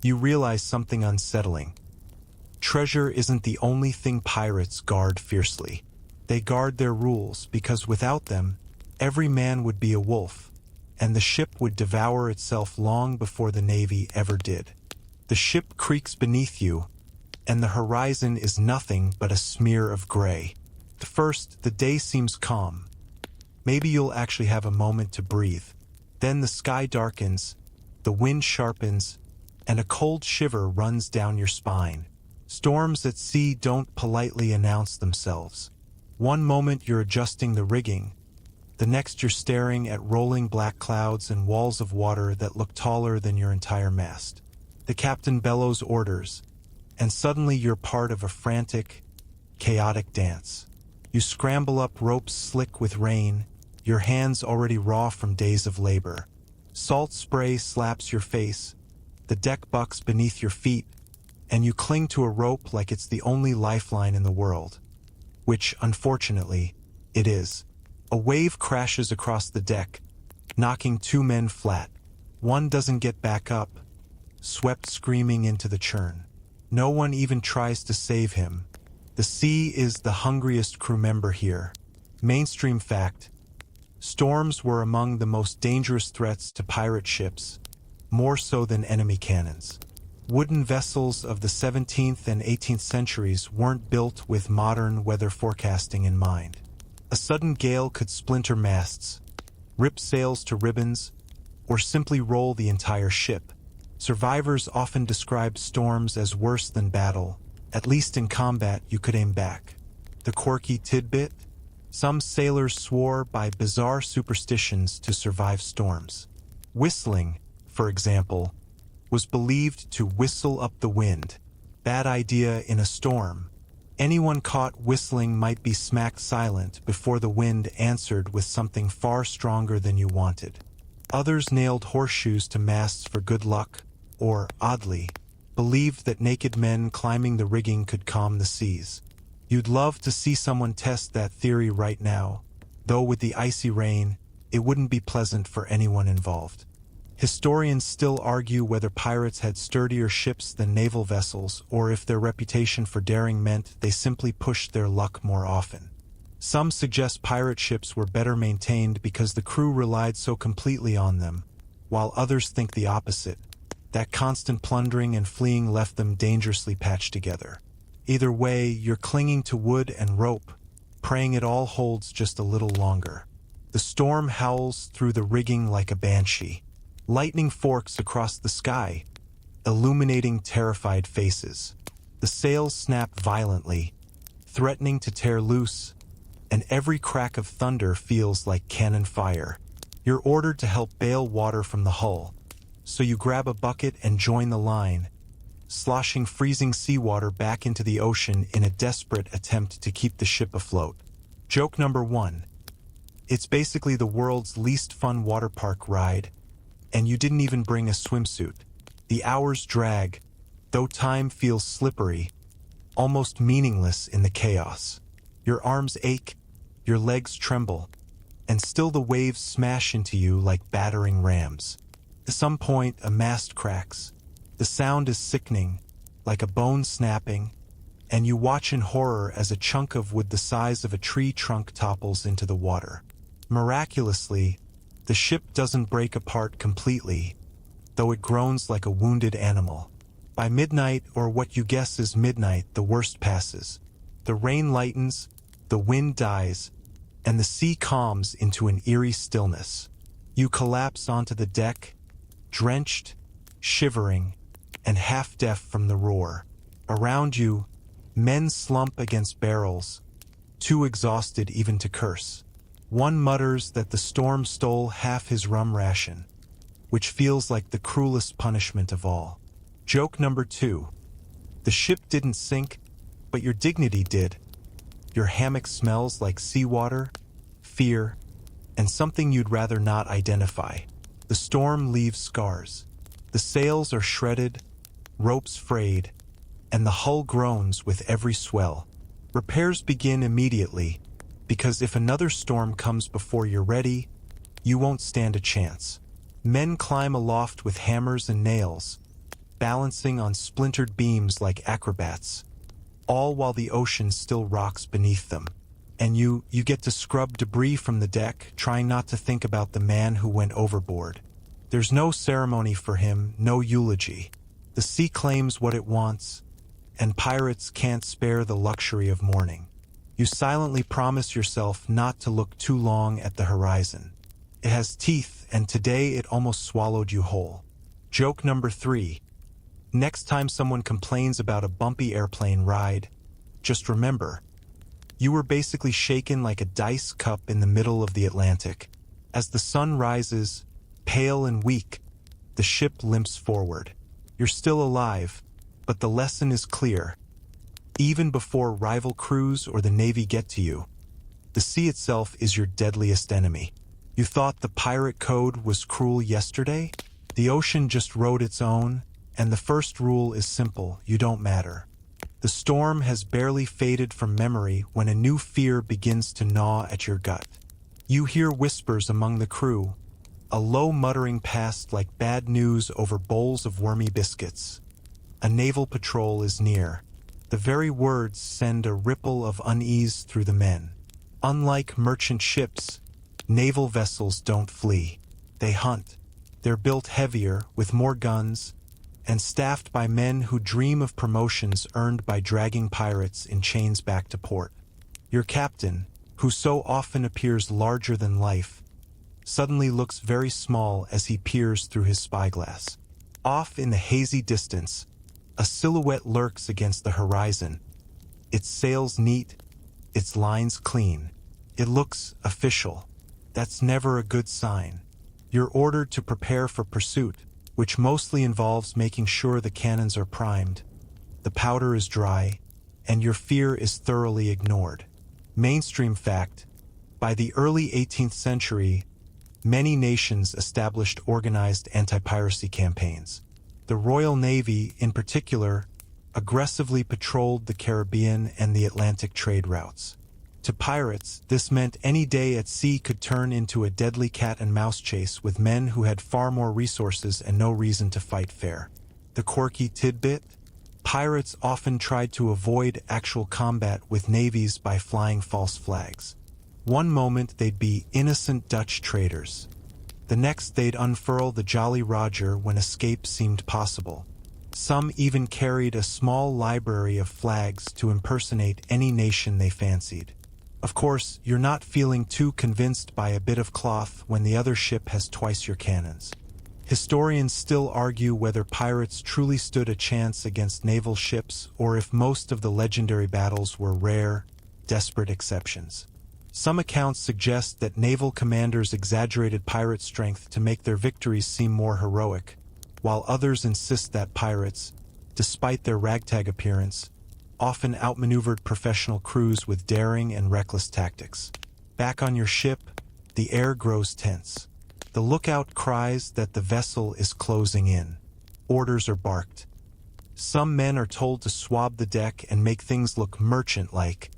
you realize something unsettling. Treasure isn't the only thing pirates guard fiercely. They guard their rules because without them, every man would be a wolf, and the ship would devour itself long before the Navy ever did. The ship creaks beneath you, and the horizon is nothing but a smear of gray. At first, the day seems calm. Maybe you'll actually have a moment to breathe. Then the sky darkens, the wind sharpens, and a cold shiver runs down your spine. Storms at sea don't politely announce themselves. One moment you're adjusting the rigging, the next you're staring at rolling black clouds and walls of water that look taller than your entire mast. The captain bellows orders, and suddenly you're part of a frantic, chaotic dance. You scramble up ropes slick with rain, your hands already raw from days of labor. Salt spray slaps your face, the deck bucks beneath your feet, and you cling to a rope like it's the only lifeline in the world. Which, unfortunately, it is. A wave crashes across the deck, knocking 2 men flat. One doesn't get back up, swept screaming into the churn. No one even tries to save him. The sea is the hungriest crew member here. Mainstream fact: storms were among the most dangerous threats to pirate ships, more so than enemy cannons. Wooden vessels of the 17th and 18th centuries weren't built with modern weather forecasting in mind. A sudden gale could splinter masts, rip sails to ribbons, or simply roll the entire ship. Survivors often describe storms as worse than battle. At least in combat you could aim back. The quirky tidbit? Some sailors swore by bizarre superstitions to survive storms. Whistling, for example, was believed to whistle up the wind. Bad idea in a storm, Anyone caught whistling might be smacked silent before the wind answered with something far stronger than you wanted. Others nailed horseshoes to masts for good luck, or, oddly, believed that naked men climbing the rigging could calm the seas. You'd love to see someone test that theory right now, though with the icy rain, it wouldn't be pleasant for anyone involved. Historians still argue whether pirates had sturdier ships than naval vessels or if their reputation for daring meant they simply pushed their luck more often. Some suggest pirate ships were better maintained because the crew relied so completely on them, while others think the opposite, that constant plundering and fleeing left them dangerously patched together. Either way, you're clinging to wood and rope, praying it all holds just a little longer. The storm howls through the rigging like a banshee. Lightning forks across the sky, illuminating terrified faces. The sails snap violently, threatening to tear loose, and every crack of thunder feels like cannon fire. You're ordered to help bail water from the hull, so you grab a bucket and join the line, sloshing freezing seawater back into the ocean in a desperate attempt to keep the ship afloat. Joke number 1. It's basically the world's least fun water park ride, and you didn't even bring a swimsuit. The hours drag, though time feels slippery, almost meaningless in the chaos. Your arms ache, your legs tremble, and still the waves smash into you like battering rams. At some point, a mast cracks. The sound is sickening, like a bone snapping, and you watch in horror as a chunk of wood the size of a tree trunk topples into the water. Miraculously, the ship doesn't break apart completely, though it groans like a wounded animal. By midnight, or what you guess is midnight, the worst passes. The rain lightens, the wind dies, and the sea calms into an eerie stillness. You collapse onto the deck, drenched, shivering, and half-deaf from the roar. Around you, men slump against barrels, too exhausted even to curse. One mutters that the storm stole half his rum ration, which feels like the cruelest punishment of all. Joke number 2. The ship didn't sink, but your dignity did. Your hammock smells like seawater, fear, and something you'd rather not identify. The storm leaves scars. The sails are shredded, ropes frayed, and the hull groans with every swell. Repairs begin immediately, because if another storm comes before you're ready, you won't stand a chance. Men climb aloft with hammers and nails, balancing on splintered beams like acrobats, all while the ocean still rocks beneath them. And you get to scrub debris from the deck, trying not to think about the man who went overboard. There's no ceremony for him, no eulogy. The sea claims what it wants, and pirates can't spare the luxury of mourning. You silently promise yourself not to look too long at the horizon. It has teeth, and today it almost swallowed you whole. Joke number 3. Next time someone complains about a bumpy airplane ride, just remember, you were basically shaken like a dice cup in the middle of the Atlantic. As the sun rises, pale and weak, the ship limps forward. You're still alive, but the lesson is clear. Even before rival crews or the Navy get to you, the sea itself is your deadliest enemy. You thought the pirate code was cruel yesterday? The ocean just wrote its own, and the first rule is simple: you don't matter. The storm has barely faded from memory when a new fear begins to gnaw at your gut. You hear whispers among the crew, a low muttering passed like bad news over bowls of wormy biscuits. A naval patrol is near. The very words send a ripple of unease through the men. Unlike merchant ships, naval vessels don't flee. They hunt. They're built heavier, with more guns, and staffed by men who dream of promotions earned by dragging pirates in chains back to port. Your captain, who so often appears larger than life, suddenly looks very small as he peers through his spyglass. Off in the hazy distance, a silhouette lurks against the horizon. Its sails neat, its lines clean. It looks official. That's never a good sign. You're ordered to prepare for pursuit, which mostly involves making sure the cannons are primed, the powder is dry, and your fear is thoroughly ignored. Mainstream fact: by the early 18th century, many nations established organized anti-piracy campaigns. The Royal Navy, in particular, aggressively patrolled the Caribbean and the Atlantic trade routes. To pirates, this meant any day at sea could turn into a deadly cat-and-mouse chase with men who had far more resources and no reason to fight fair. The quirky tidbit: pirates often tried to avoid actual combat with navies by flying false flags. One moment they'd be innocent Dutch traders. The next they'd unfurl the Jolly Roger when escape seemed possible. Some even carried a small library of flags to impersonate any nation they fancied. Of course, you're not feeling too convinced by a bit of cloth when the other ship has twice your cannons. Historians still argue whether pirates truly stood a chance against naval ships or if most of the legendary battles were rare, desperate exceptions. Some accounts suggest that naval commanders exaggerated pirate strength to make their victories seem more heroic, while others insist that pirates, despite their ragtag appearance, often outmaneuvered professional crews with daring and reckless tactics. Back on your ship, the air grows tense. The lookout cries that the vessel is closing in. Orders are barked. Some men are told to swab the deck and make things look merchant-like,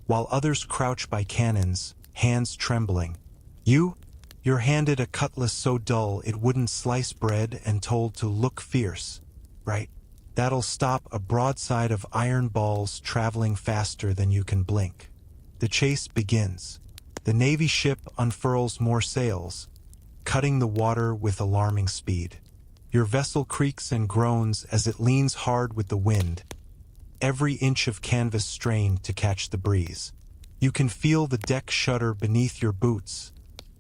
while others crouch by cannons, hands trembling. You're handed a cutlass so dull it wouldn't slice bread and told to look fierce, right? That'll stop a broadside of iron balls traveling faster than you can blink. The chase begins. The Navy ship unfurls more sails, cutting the water with alarming speed. Your vessel creaks and groans as it leans hard with the wind, every inch of canvas strained to catch the breeze. You can feel the deck shudder beneath your boots,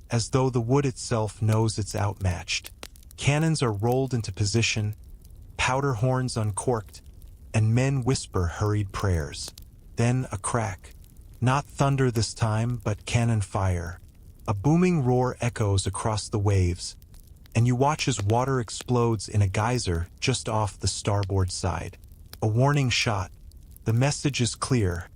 as though the wood itself knows it's outmatched. Cannons are rolled into position, powder horns uncorked, and men whisper hurried prayers. Then a crack. Not thunder this time, but cannon fire. A booming roar echoes across the waves, and you watch as water explodes in a geyser just off the starboard side. A warning shot. The message is clear.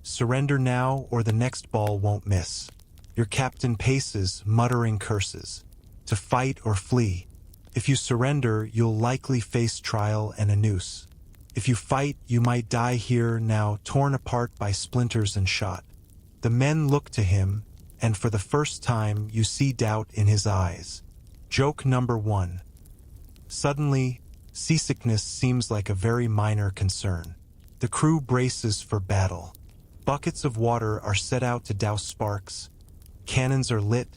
Surrender now or the next ball won't miss. Your captain paces, muttering curses. To fight or flee. If you surrender, you'll likely face trial and a noose. If you fight, you might die here now, torn apart by splinters and shot. The men look to him, and for the first time you see doubt in his eyes. Joke number 1. Suddenly, seasickness seems like a very minor concern. The crew braces for battle. Buckets of water are set out to douse sparks, cannons are lit,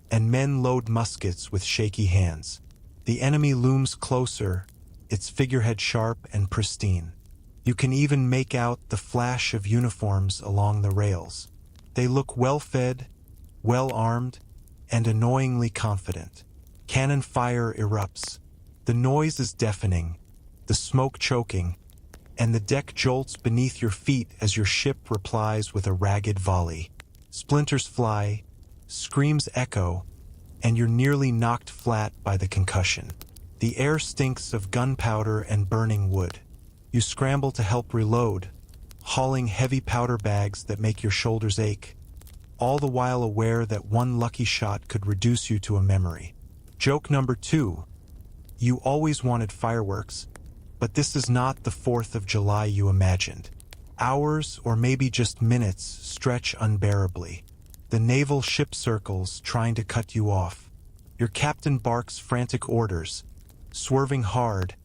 and men load muskets with shaky hands. The enemy looms closer, its figurehead sharp and pristine. You can even make out the flash of uniforms along the rails. They look well-fed, well-armed, and annoyingly confident. Cannon fire erupts. The noise is deafening, the smoke choking, and the deck jolts beneath your feet as your ship replies with a ragged volley. Splinters fly, screams echo, and you're nearly knocked flat by the concussion. The air stinks of gunpowder and burning wood. You scramble to help reload, hauling heavy powder bags that make your shoulders ache, all the while aware that one lucky shot could reduce you to a memory. Joke number 2. You always wanted fireworks, but this is not the 4th of July you imagined. Hours, or maybe just minutes, stretch unbearably. The naval ship circles, trying to cut you off. Your captain barks frantic orders, swerving hard,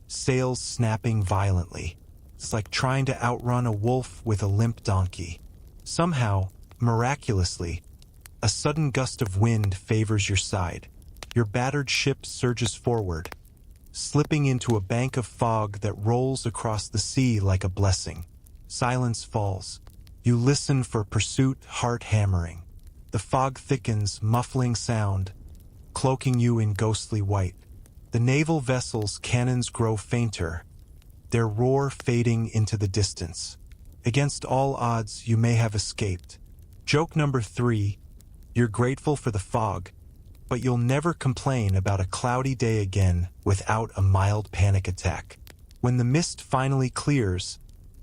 sails snapping violently. It's like trying to outrun a wolf with a limp donkey. Somehow, miraculously, a sudden gust of wind favors your side. Your battered ship surges forward, slipping into a bank of fog that rolls across the sea like a blessing. Silence falls. You listen for pursuit, heart hammering. The fog thickens, muffling sound, cloaking you in ghostly white. The naval vessel's cannons grow fainter, their roar fading into the distance. Against all odds, you may have escaped. Joke number 3. You're grateful for the fog, but you'll never complain about a cloudy day again without a mild panic attack. When the mist finally clears,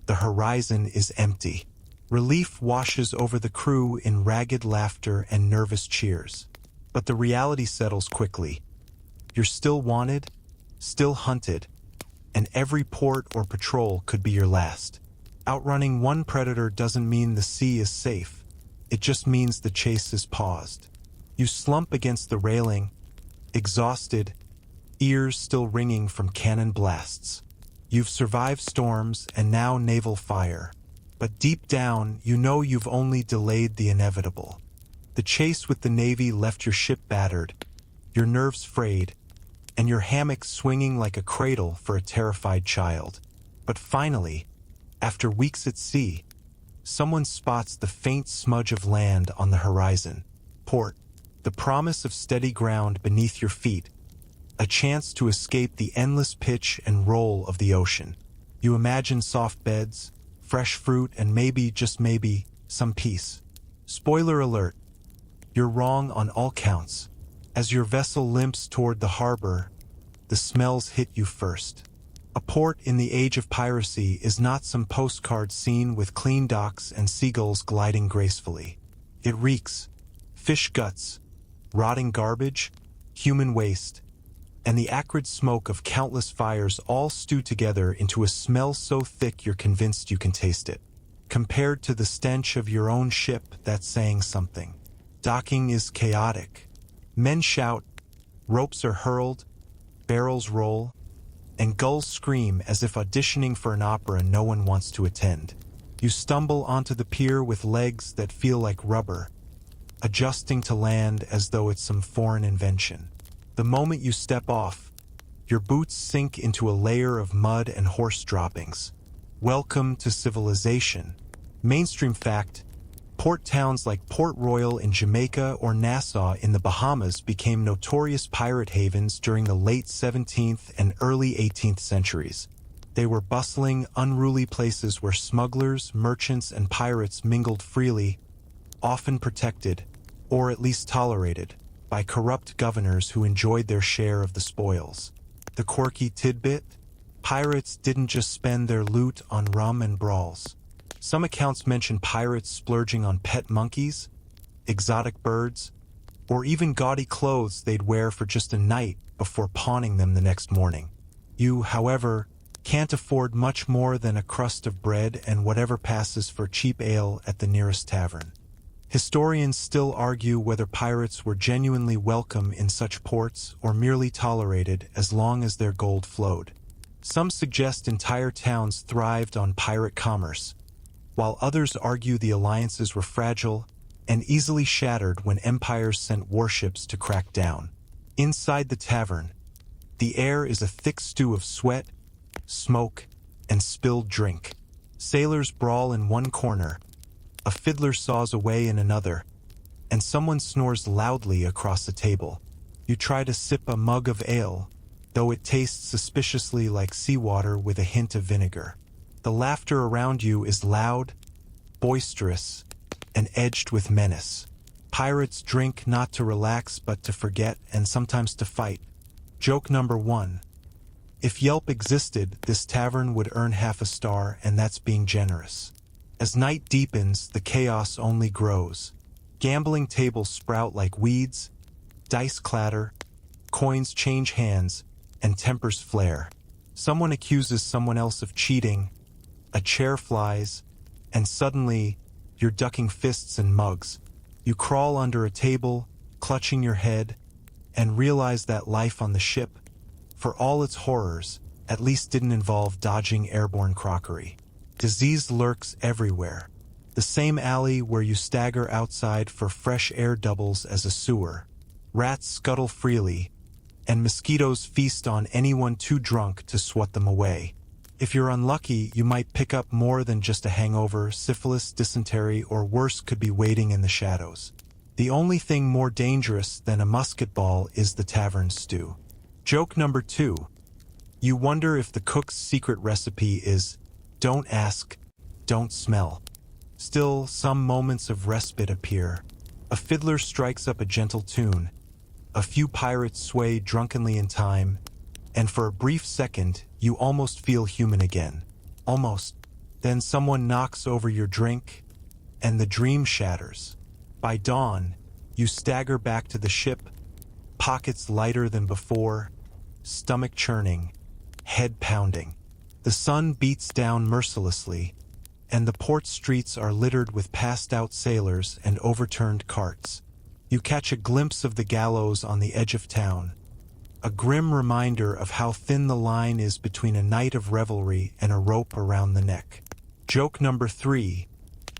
The horizon is empty. Relief washes over the crew in ragged laughter and nervous cheers. But the reality settles quickly. You're still wanted, still hunted, and every port or patrol could be your last. Outrunning one predator doesn't mean the sea is safe. It just means the chase is paused. You slump against the railing, exhausted, ears still ringing from cannon blasts. You've survived storms and now naval fire. But deep down, you know you've only delayed the inevitable. The chase with the Navy left your ship battered, your nerves frayed, and your hammock swinging like a cradle for a terrified child. But finally, after weeks at sea, someone spots the faint smudge of land on the horizon. Port, the promise of steady ground beneath your feet, a chance to escape the endless pitch and roll of the ocean. You imagine soft beds, fresh fruit, and maybe, just maybe, some peace. Spoiler alert, you're wrong on all counts. As your vessel limps toward the harbor, the smells hit you first. A port in the age of piracy is not some postcard scene with clean docks and seagulls gliding gracefully. It reeks: fish guts, rotting garbage, human waste, and the acrid smoke of countless fires all stew together into a smell so thick you're convinced you can taste it. Compared to the stench of your own ship, that's saying something. Docking is chaotic. Men shout, ropes are hurled, barrels roll, and gulls scream as if auditioning for an opera no one wants to attend. You stumble onto the pier with legs that feel like rubber, adjusting to land as though it's some foreign invention. The moment you step off, your boots sink into a layer of mud and horse droppings. Welcome to civilization. Mainstream fact: port towns like Port Royal in Jamaica or Nassau in the Bahamas became notorious pirate havens during the late 17th and early 18th centuries. They were bustling, unruly places where smugglers, merchants, and pirates mingled freely, often protected, or at least tolerated, by corrupt governors who enjoyed their share of the spoils. The quirky tidbit: pirates didn't just spend their loot on rum and brawls. Some accounts mention pirates splurging on pet monkeys, exotic birds, or even gaudy clothes they'd wear for just a night before pawning them the next morning. You, however, can't afford much more than a crust of bread and whatever passes for cheap ale at the nearest tavern. Historians still argue whether pirates were genuinely welcome in such ports or merely tolerated as long as their gold flowed. Some suggest entire towns thrived on pirate commerce, while others argue the alliances were fragile and easily shattered when empires sent warships to crack down. Inside the tavern, the air is a thick stew of sweat, smoke, and spilled drink. Sailors brawl in one corner, a fiddler saws away in another, and someone snores loudly across the table. You try to sip a mug of ale, though it tastes suspiciously like seawater with a hint of vinegar. The laughter around you is loud, boisterous, and edged with menace. Pirates drink not to relax but to forget and sometimes to fight. Joke number 1. If Yelp existed, this tavern would earn half a star, and that's being generous. As night deepens, the chaos only grows. Gambling tables sprout like weeds, dice clatter, coins change hands, and tempers flare. Someone accuses someone else of cheating, a chair flies, and suddenly, you're ducking fists and mugs. You crawl under a table, clutching your head, and realize that life on the ship, for all its horrors, at least didn't involve dodging airborne crockery. Disease lurks everywhere. The same alley where you stagger outside for fresh air doubles as a sewer. Rats scuttle freely, and mosquitoes feast on anyone too drunk to swat them away. If you're unlucky, you might pick up more than just a hangover. Syphilis, dysentery, or worse could be waiting in the shadows. The only thing more dangerous than a musket ball is the tavern stew. Joke number 2. You wonder if the cook's secret recipe is don't ask, don't smell. Still, some moments of respite appear. A fiddler strikes up a gentle tune. A few pirates sway drunkenly in time, and for a brief second, you almost feel human again. Almost. Then someone knocks over your drink, and the dream shatters. By dawn, you stagger back to the ship, pockets lighter than before, stomach churning, head pounding. The sun beats down mercilessly, and the port streets are littered with passed-out sailors and overturned carts. You catch a glimpse of the gallows on the edge of town, a grim reminder of how thin the line is between a night of revelry and a rope around the neck. Joke number 3.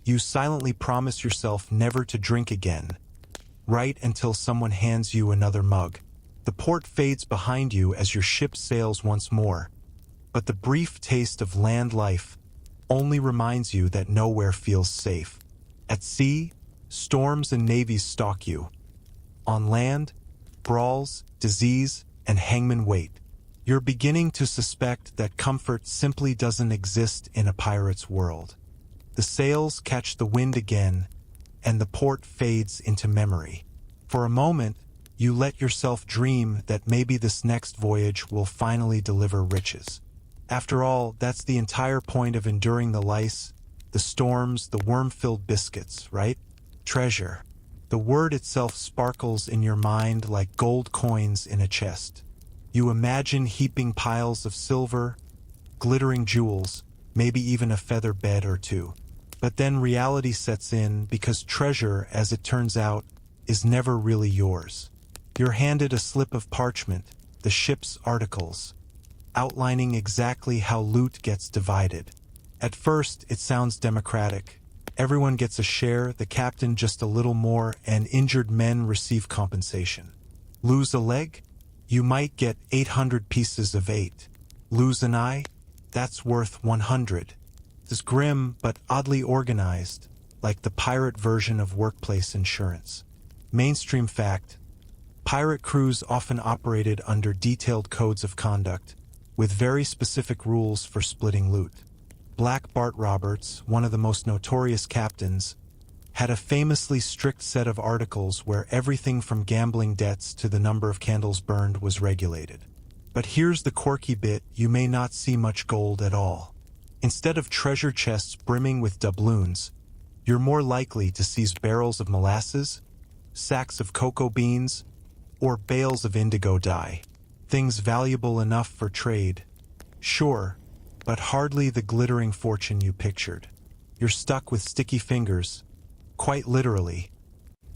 You silently promise yourself never to drink again, right until someone hands you another mug. The port fades behind you as your ship sails once more, but the brief taste of land life only reminds you that nowhere feels safe. At sea, storms and navies stalk you. On land, brawls, disease, and hangmen wait. You're beginning to suspect that comfort simply doesn't exist in a pirate's world. The sails catch the wind again, and the port fades into memory. For a moment, you let yourself dream that maybe this next voyage will finally deliver riches. After all, that's the entire point of enduring the lice, the storms, the worm-filled biscuits, right? Treasure. The word itself sparkles in your mind like gold coins in a chest. You imagine heaping piles of silver, glittering jewels, maybe even a feather bed or two. But then reality sets in because treasure, as it turns out, is never really yours. You're handed a slip of parchment, the ship's articles, outlining exactly how loot gets divided. At first, it sounds democratic. Everyone gets a share, the captain just a little more, and injured men receive compensation. Lose a leg? You might get 800 pieces of 8. Lose an eye? That's worth 100. It's grim but oddly organized, like the pirate version of workplace insurance. Mainstream fact: pirate crews often operated under detailed codes of conduct, with very specific rules for splitting loot. Black Bart Roberts, one of the most notorious captains, had a famously strict set of articles where everything from gambling debts to the number of candles burned was regulated. But here's the quirky bit: you may not see much gold at all. Instead of treasure chests brimming with doubloons, you're more likely to seize barrels of molasses, sacks of cocoa beans, or bales of indigo dye. Things valuable enough for trade, sure, but hardly the glittering fortune you pictured. You're stuck with sticky fingers, quite literally,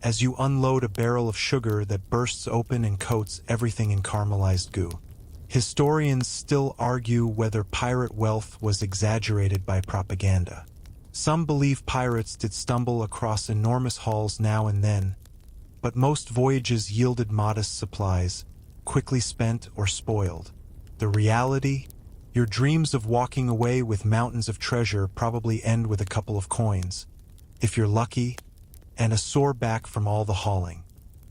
as you unload a barrel of sugar that bursts open and coats everything in caramelized goo. Historians still argue whether pirate wealth was exaggerated by propaganda. Some believe pirates did stumble across enormous hauls now and then, but most voyages yielded modest supplies, quickly spent or spoiled. The reality? Your dreams of walking away with mountains of treasure probably end with a couple of coins, if you're lucky, and a sore back from all the hauling.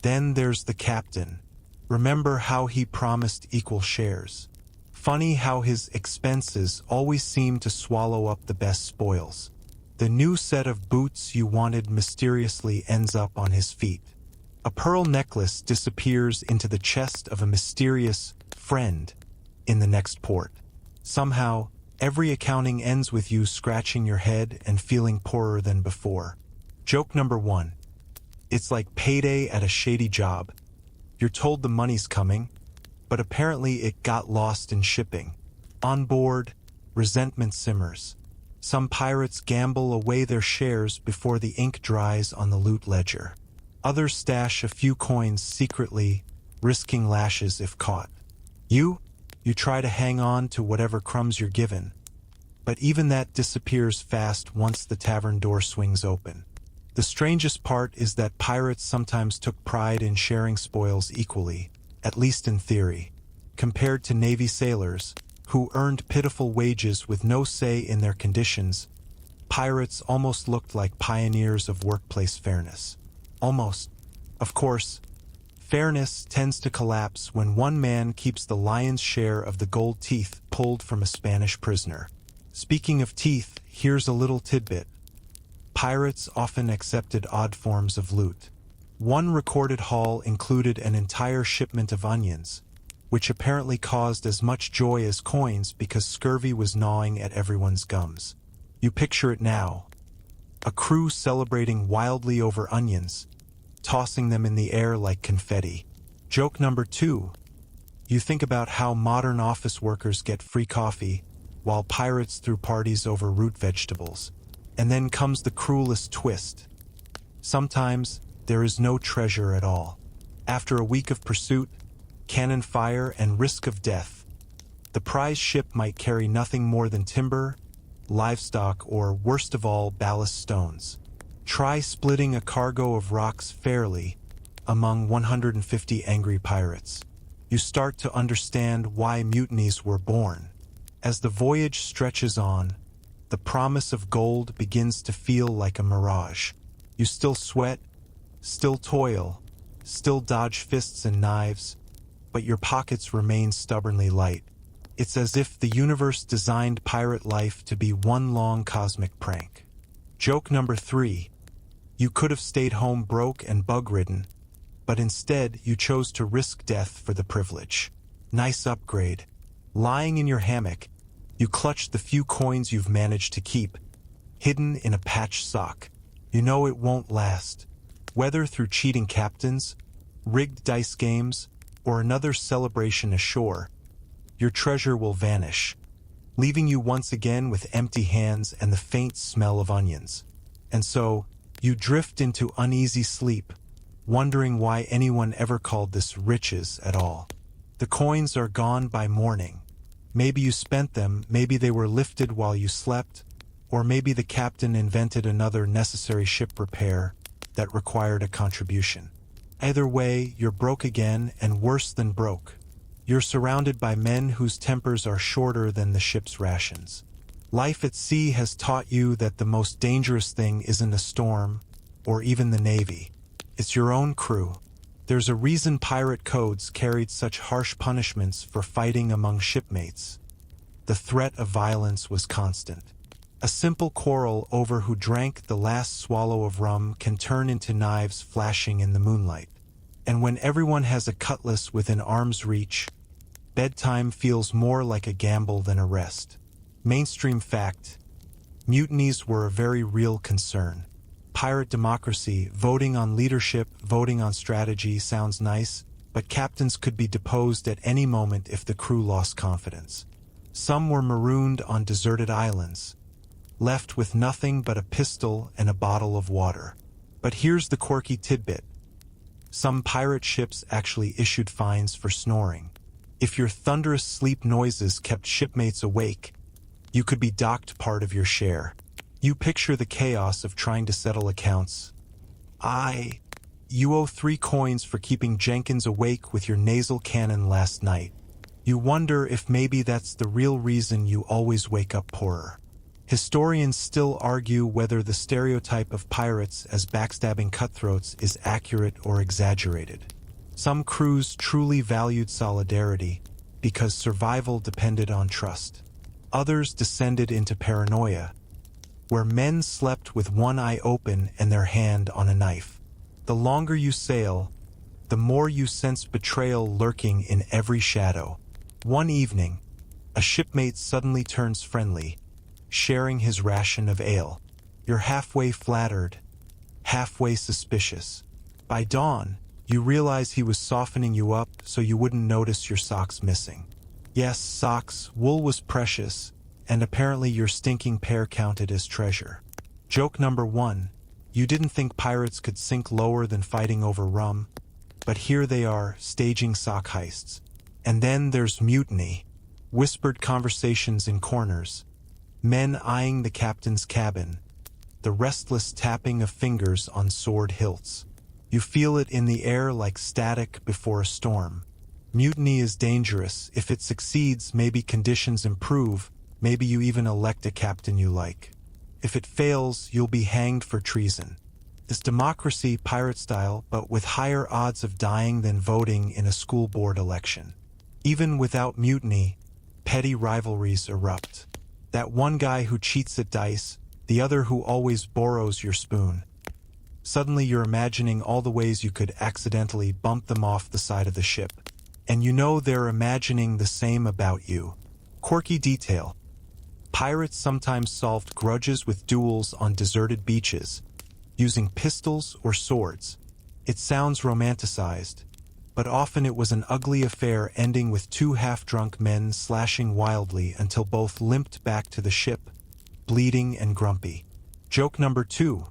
Then there's the captain. Remember how he promised equal shares? Funny how his expenses always seem to swallow up the best spoils. The new set of boots you wanted mysteriously ends up on his feet. A pearl necklace disappears into the chest of a mysterious friend in the next port. Somehow, every accounting ends with you scratching your head and feeling poorer than before. Joke number 1. It's like payday at a shady job. You're told the money's coming, but apparently it got lost in shipping. On board, resentment simmers. Some pirates gamble away their shares before the ink dries on the loot ledger. Others stash a few coins secretly, risking lashes if caught. You try to hang on to whatever crumbs you're given, but even that disappears fast once the tavern door swings open. The strangest part is that pirates sometimes took pride in sharing spoils equally, at least in theory, compared to Navy sailors, who earned pitiful wages with no say in their conditions. Pirates almost looked like pioneers of workplace fairness. Almost. Of course, fairness tends to collapse when one man keeps the lion's share of the gold teeth pulled from a Spanish prisoner. Speaking of teeth, here's a little tidbit. Pirates often accepted odd forms of loot. One recorded haul included an entire shipment of onions, which apparently caused as much joy as coins because scurvy was gnawing at everyone's gums. You picture it now. A crew celebrating wildly over onions, tossing them in the air like confetti. Joke number 2. You think about how modern office workers get free coffee, while pirates threw parties over root vegetables. And then comes the cruelest twist. Sometimes there is no treasure at all. After a week of pursuit, cannon fire, and risk of death, the prize ship might carry nothing more than timber, livestock, or, worst of all, ballast stones. Try splitting a cargo of rocks fairly among 150 angry pirates. You start to understand why mutinies were born. As the voyage stretches on, the promise of gold begins to feel like a mirage. You still sweat, still toil, still dodge fists and knives, but your pockets remain stubbornly light. It's as if the universe designed pirate life to be one long cosmic prank. Joke number 3. You could have stayed home broke and bug-ridden, but instead you chose to risk death for the privilege. Nice upgrade. Lying in your hammock, you clutch the few coins you've managed to keep, hidden in a patched sock. You know it won't last. Whether through cheating captains, rigged dice games, or another celebration ashore, your treasure will vanish, leaving you once again with empty hands and the faint smell of onions. And so, you drift into uneasy sleep, wondering why anyone ever called this riches at all. The coins are gone by morning. Maybe you spent them, maybe they were lifted while you slept, or maybe the captain invented another necessary ship repair that required a contribution. Either way, you're broke again, and worse than broke. You're surrounded by men whose tempers are shorter than the ship's rations. Life at sea has taught you that the most dangerous thing isn't a storm, or even the Navy. It's your own crew. There's a reason pirate codes carried such harsh punishments for fighting among shipmates. The threat of violence was constant. A simple quarrel over who drank the last swallow of rum can turn into knives flashing in the moonlight. And when everyone has a cutlass within arm's reach, bedtime feels more like a gamble than a rest. Mainstream fact: mutinies were a very real concern. Pirate democracy, voting on leadership, voting on strategy sounds nice, but captains could be deposed at any moment if the crew lost confidence. Some were marooned on deserted islands, left with nothing but a pistol and a bottle of water. But here's the quirky tidbit. Some pirate ships actually issued fines for snoring. If your thunderous sleep noises kept shipmates awake, you could be docked part of your share. You picture the chaos of trying to settle accounts. You owe 3 coins for keeping Jenkins awake with your nasal cannon last night. You wonder if maybe that's the real reason you always wake up poorer. Historians still argue whether the stereotype of pirates as backstabbing cutthroats is accurate or exaggerated. Some crews truly valued solidarity because survival depended on trust. Others descended into paranoia, where men slept with one eye open and their hand on a knife. The longer you sail, the more you sense betrayal lurking in every shadow. One evening, a shipmate suddenly turns friendly, sharing his ration of ale. You're halfway flattered, halfway suspicious. By dawn, you realize he was softening you up so you wouldn't notice your socks missing. Yes, socks, wool was precious, and apparently your stinking pair counted as treasure. Joke number 1. You didn't think pirates could sink lower than fighting over rum, but here they are, staging sock heists. And then there's mutiny. Whispered conversations in corners, men eyeing the captain's cabin, the restless tapping of fingers on sword hilts. You feel it in the air like static before a storm. Mutiny is dangerous. If it succeeds, maybe conditions improve, maybe you even elect a captain you like. If it fails, you'll be hanged for treason. It's democracy, pirate style, but with higher odds of dying than voting in a school board election. Even without mutiny, petty rivalries erupt. That one guy who cheats at dice, the other who always borrows your spoon. Suddenly you're imagining all the ways you could accidentally bump them off the side of the ship. And you know they're imagining the same about you. Quirky detail. Pirates sometimes solved grudges with duels on deserted beaches, using pistols or swords. It sounds romanticized, but often it was an ugly affair ending with two half-drunk men slashing wildly until both limped back to the ship, bleeding and grumpy. Joke number 2.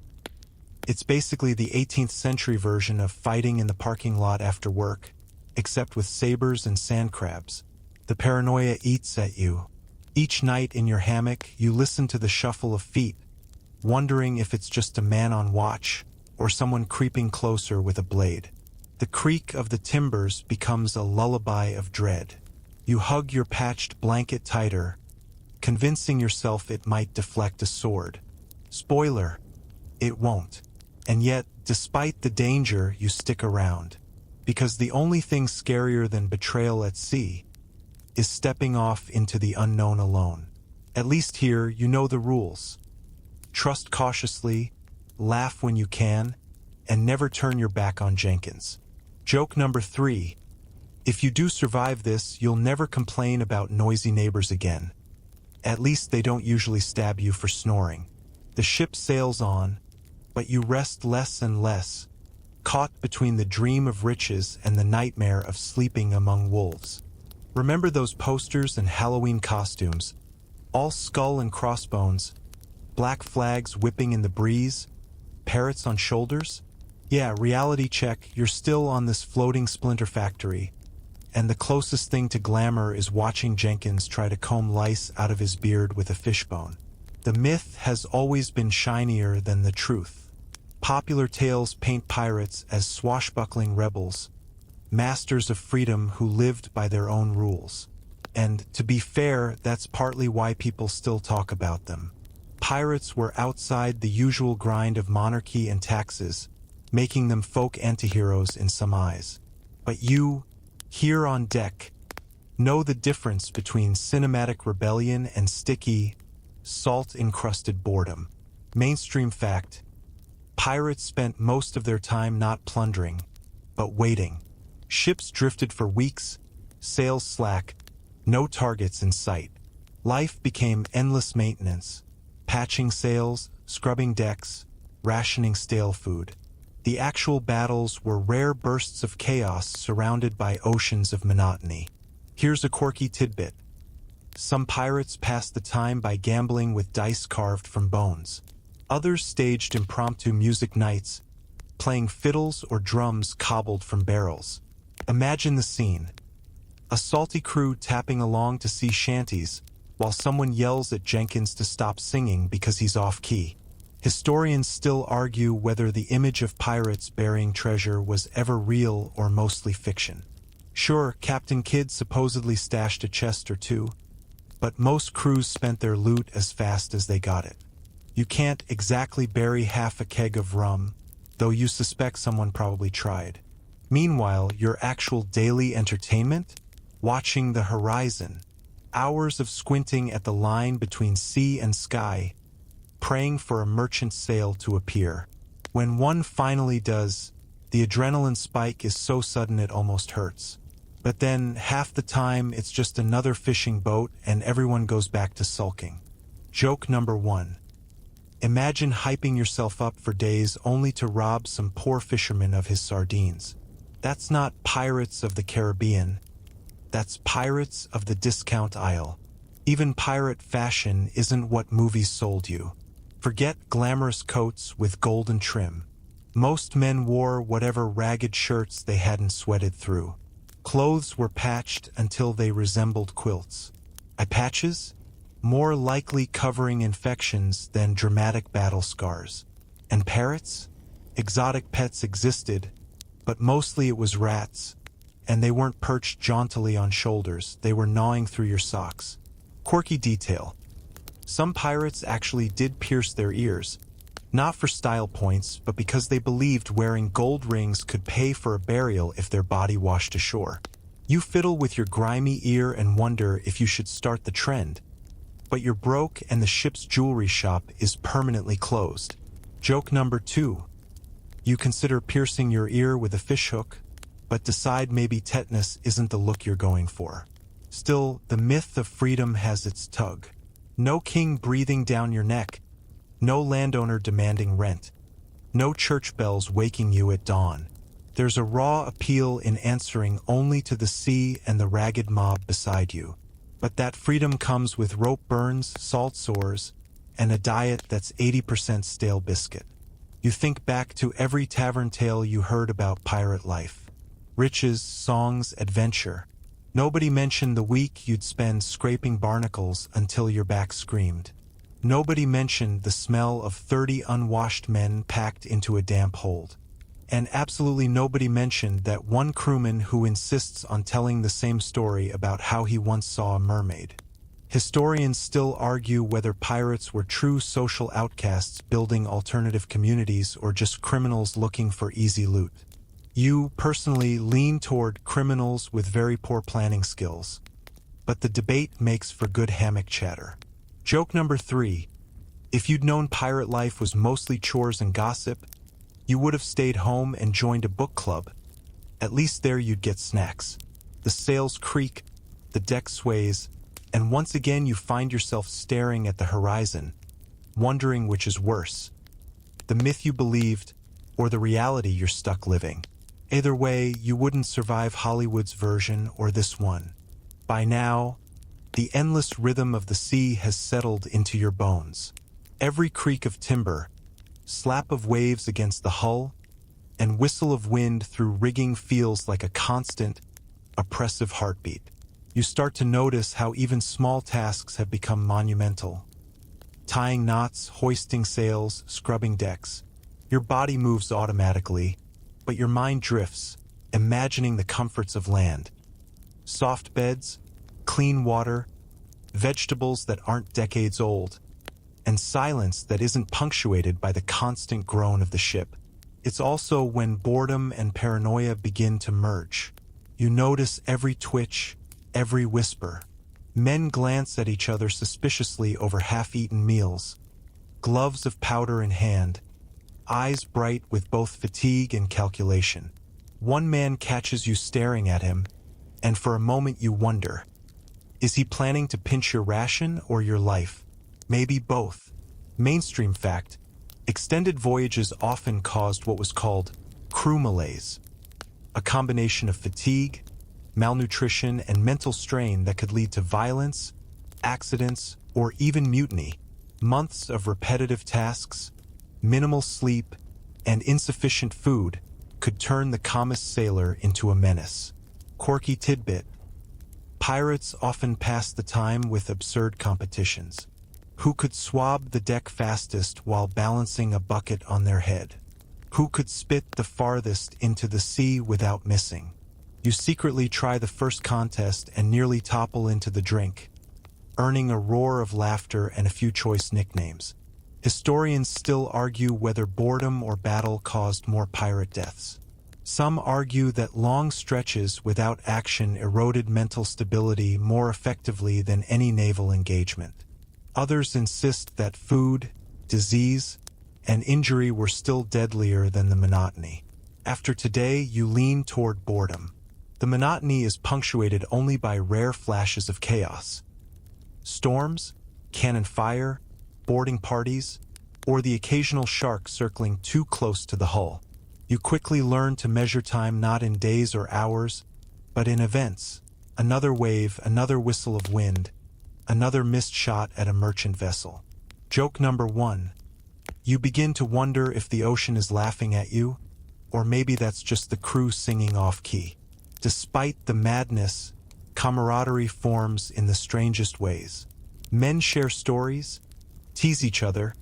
It's basically the 18th century version of fighting in the parking lot after work, except with sabers and sand crabs. The paranoia eats at you. Each night in your hammock, you listen to the shuffle of feet, wondering if it's just a man on watch or someone creeping closer with a blade. The creak of the timbers becomes a lullaby of dread. You hug your patched blanket tighter, convincing yourself it might deflect a sword. Spoiler, it won't. And yet, despite the danger, you stick around. Because the only thing scarier than betrayal at sea is stepping off into the unknown alone. At least here, you know the rules. Trust cautiously, laugh when you can, and never turn your back on Jenkins. Joke number 3. If you do survive this, you'll never complain about noisy neighbors again. At least they don't usually stab you for snoring. The ship sails on, but you rest less and less, caught between the dream of riches and the nightmare of sleeping among wolves. Remember those posters and Halloween costumes, all skull and crossbones, black flags whipping in the breeze, parrots on shoulders? Yeah, reality check, you're still on this floating splinter factory, and the closest thing to glamour is watching Jenkins try to comb lice out of his beard with a fishbone. The myth has always been shinier than the truth. Popular tales paint pirates as swashbuckling rebels, masters of freedom who lived by their own rules. And, to be fair, that's partly why people still talk about them. Pirates were outside the usual grind of monarchy and taxes, making them folk antiheroes in some eyes. But you, here on deck, know the difference between cinematic rebellion and sticky, salt-encrusted boredom. Mainstream fact: pirates spent most of their time not plundering, but waiting. Ships drifted for weeks, sails slack, no targets in sight. Life became endless maintenance, patching sails, scrubbing decks, rationing stale food. The actual battles were rare bursts of chaos surrounded by oceans of monotony. Here's a quirky tidbit. Some pirates passed the time by gambling with dice carved from bones. Others staged impromptu music nights, playing fiddles or drums cobbled from barrels. Imagine the scene. A salty crew tapping along to sea shanties, while someone yells at Jenkins to stop singing because he's off-key. Historians still argue whether the image of pirates burying treasure was ever real or mostly fiction. Sure, Captain Kidd supposedly stashed a chest or two, but most crews spent their loot as fast as they got it. You can't exactly bury half a keg of rum, though you suspect someone probably tried. Meanwhile, your actual daily entertainment? Watching the horizon. Hours of squinting at the line between sea and sky, praying for a merchant sail to appear. When one finally does, the adrenaline spike is so sudden it almost hurts. But then, half the time, it's just another fishing boat and everyone goes back to sulking. Joke number 1. Imagine hyping yourself up for days only to rob some poor fisherman of his sardines. That's not Pirates of the Caribbean. That's pirates of the discount aisle. Even pirate fashion isn't what movies sold you. Forget glamorous coats with golden trim. Most men wore whatever ragged shirts they hadn't sweated through. Clothes were patched until they resembled quilts. Eye patches? More likely covering infections than dramatic battle scars. And parrots? Exotic pets existed, but mostly it was rats. And they weren't perched jauntily on shoulders, they were gnawing through your socks. Quirky detail. Some pirates actually did pierce their ears, not for style points, but because they believed wearing gold rings could pay for a burial if their body washed ashore. You fiddle with your grimy ear and wonder if you should start the trend, but you're broke and the ship's jewelry shop is permanently closed. Joke number 2. You consider piercing your ear with a fishhook, but decide maybe tetanus isn't the look you're going for. Still, the myth of freedom has its tug. No king breathing down your neck, no landowner demanding rent, no church bells waking you at dawn. There's a raw appeal in answering only to the sea and the ragged mob beside you. But that freedom comes with rope burns, salt sores, and a diet that's 80% stale biscuit. You think back to every tavern tale you heard about pirate life. Riches, songs, adventure. Nobody mentioned the week you'd spend scraping barnacles until your back screamed. Nobody mentioned the smell of 30 unwashed men packed into a damp hold. And absolutely nobody mentioned that one crewman who insists on telling the same story about how he once saw a mermaid. Historians still argue whether pirates were true social outcasts building alternative communities or just criminals looking for easy loot. You, personally, lean toward criminals with very poor planning skills. But the debate makes for good hammock chatter. Joke number 3. If you'd known pirate life was mostly chores and gossip, you would have stayed home and joined a book club. At least there you'd get snacks. The sails creak, the deck sways, and once again you find yourself staring at the horizon, wondering which is worse, the myth you believed or the reality you're stuck living. Either way, you wouldn't survive Hollywood's version or this one. By now, the endless rhythm of the sea has settled into your bones. Every creak of timber, slap of waves against the hull, and whistle of wind through rigging feels like a constant, oppressive heartbeat. You start to notice how even small tasks have become monumental. Tying knots, hoisting sails, scrubbing decks. Your body moves automatically, but your mind drifts, imagining the comforts of land. Soft beds, clean water, vegetables that aren't decades old, and silence that isn't punctuated by the constant groan of the ship. It's also when boredom and paranoia begin to merge. You notice every twitch, every whisper. Men glance at each other suspiciously over half-eaten meals, gloves of powder in hand, eyes bright with both fatigue and calculation. One man catches you staring at him, and for a moment you wonder, is he planning to pinch your ration or your life? Maybe both. Mainstream fact, extended voyages often caused what was called crew malaise, a combination of fatigue, malnutrition, and mental strain that could lead to violence, accidents, or even mutiny. Months of repetitive tasks, minimal sleep, and insufficient food could turn the calmest sailor into a menace. Quirky tidbit: pirates often passed the time with absurd competitions. Who could swab the deck fastest while balancing a bucket on their head? Who could spit the farthest into the sea without missing? You secretly try the first contest and nearly topple into the drink, earning a roar of laughter and a few choice nicknames. Historians still argue whether boredom or battle caused more pirate deaths. Some argue that long stretches without action eroded mental stability more effectively than any naval engagement. Others insist that food, disease, and injury were still deadlier than the monotony. After today, you lean toward boredom. The monotony is punctuated only by rare flashes of chaos. Storms, cannon fire, boarding parties, or the occasional shark circling too close to the hull. You quickly learn to measure time not in days or hours, but in events. Another wave, another whistle of wind, another missed shot at a merchant vessel. Joke number 1. You begin to wonder if the ocean is laughing at you, or maybe that's just the crew singing off-key. Despite the madness, camaraderie forms in the strangest ways. Men share stories, tease each other,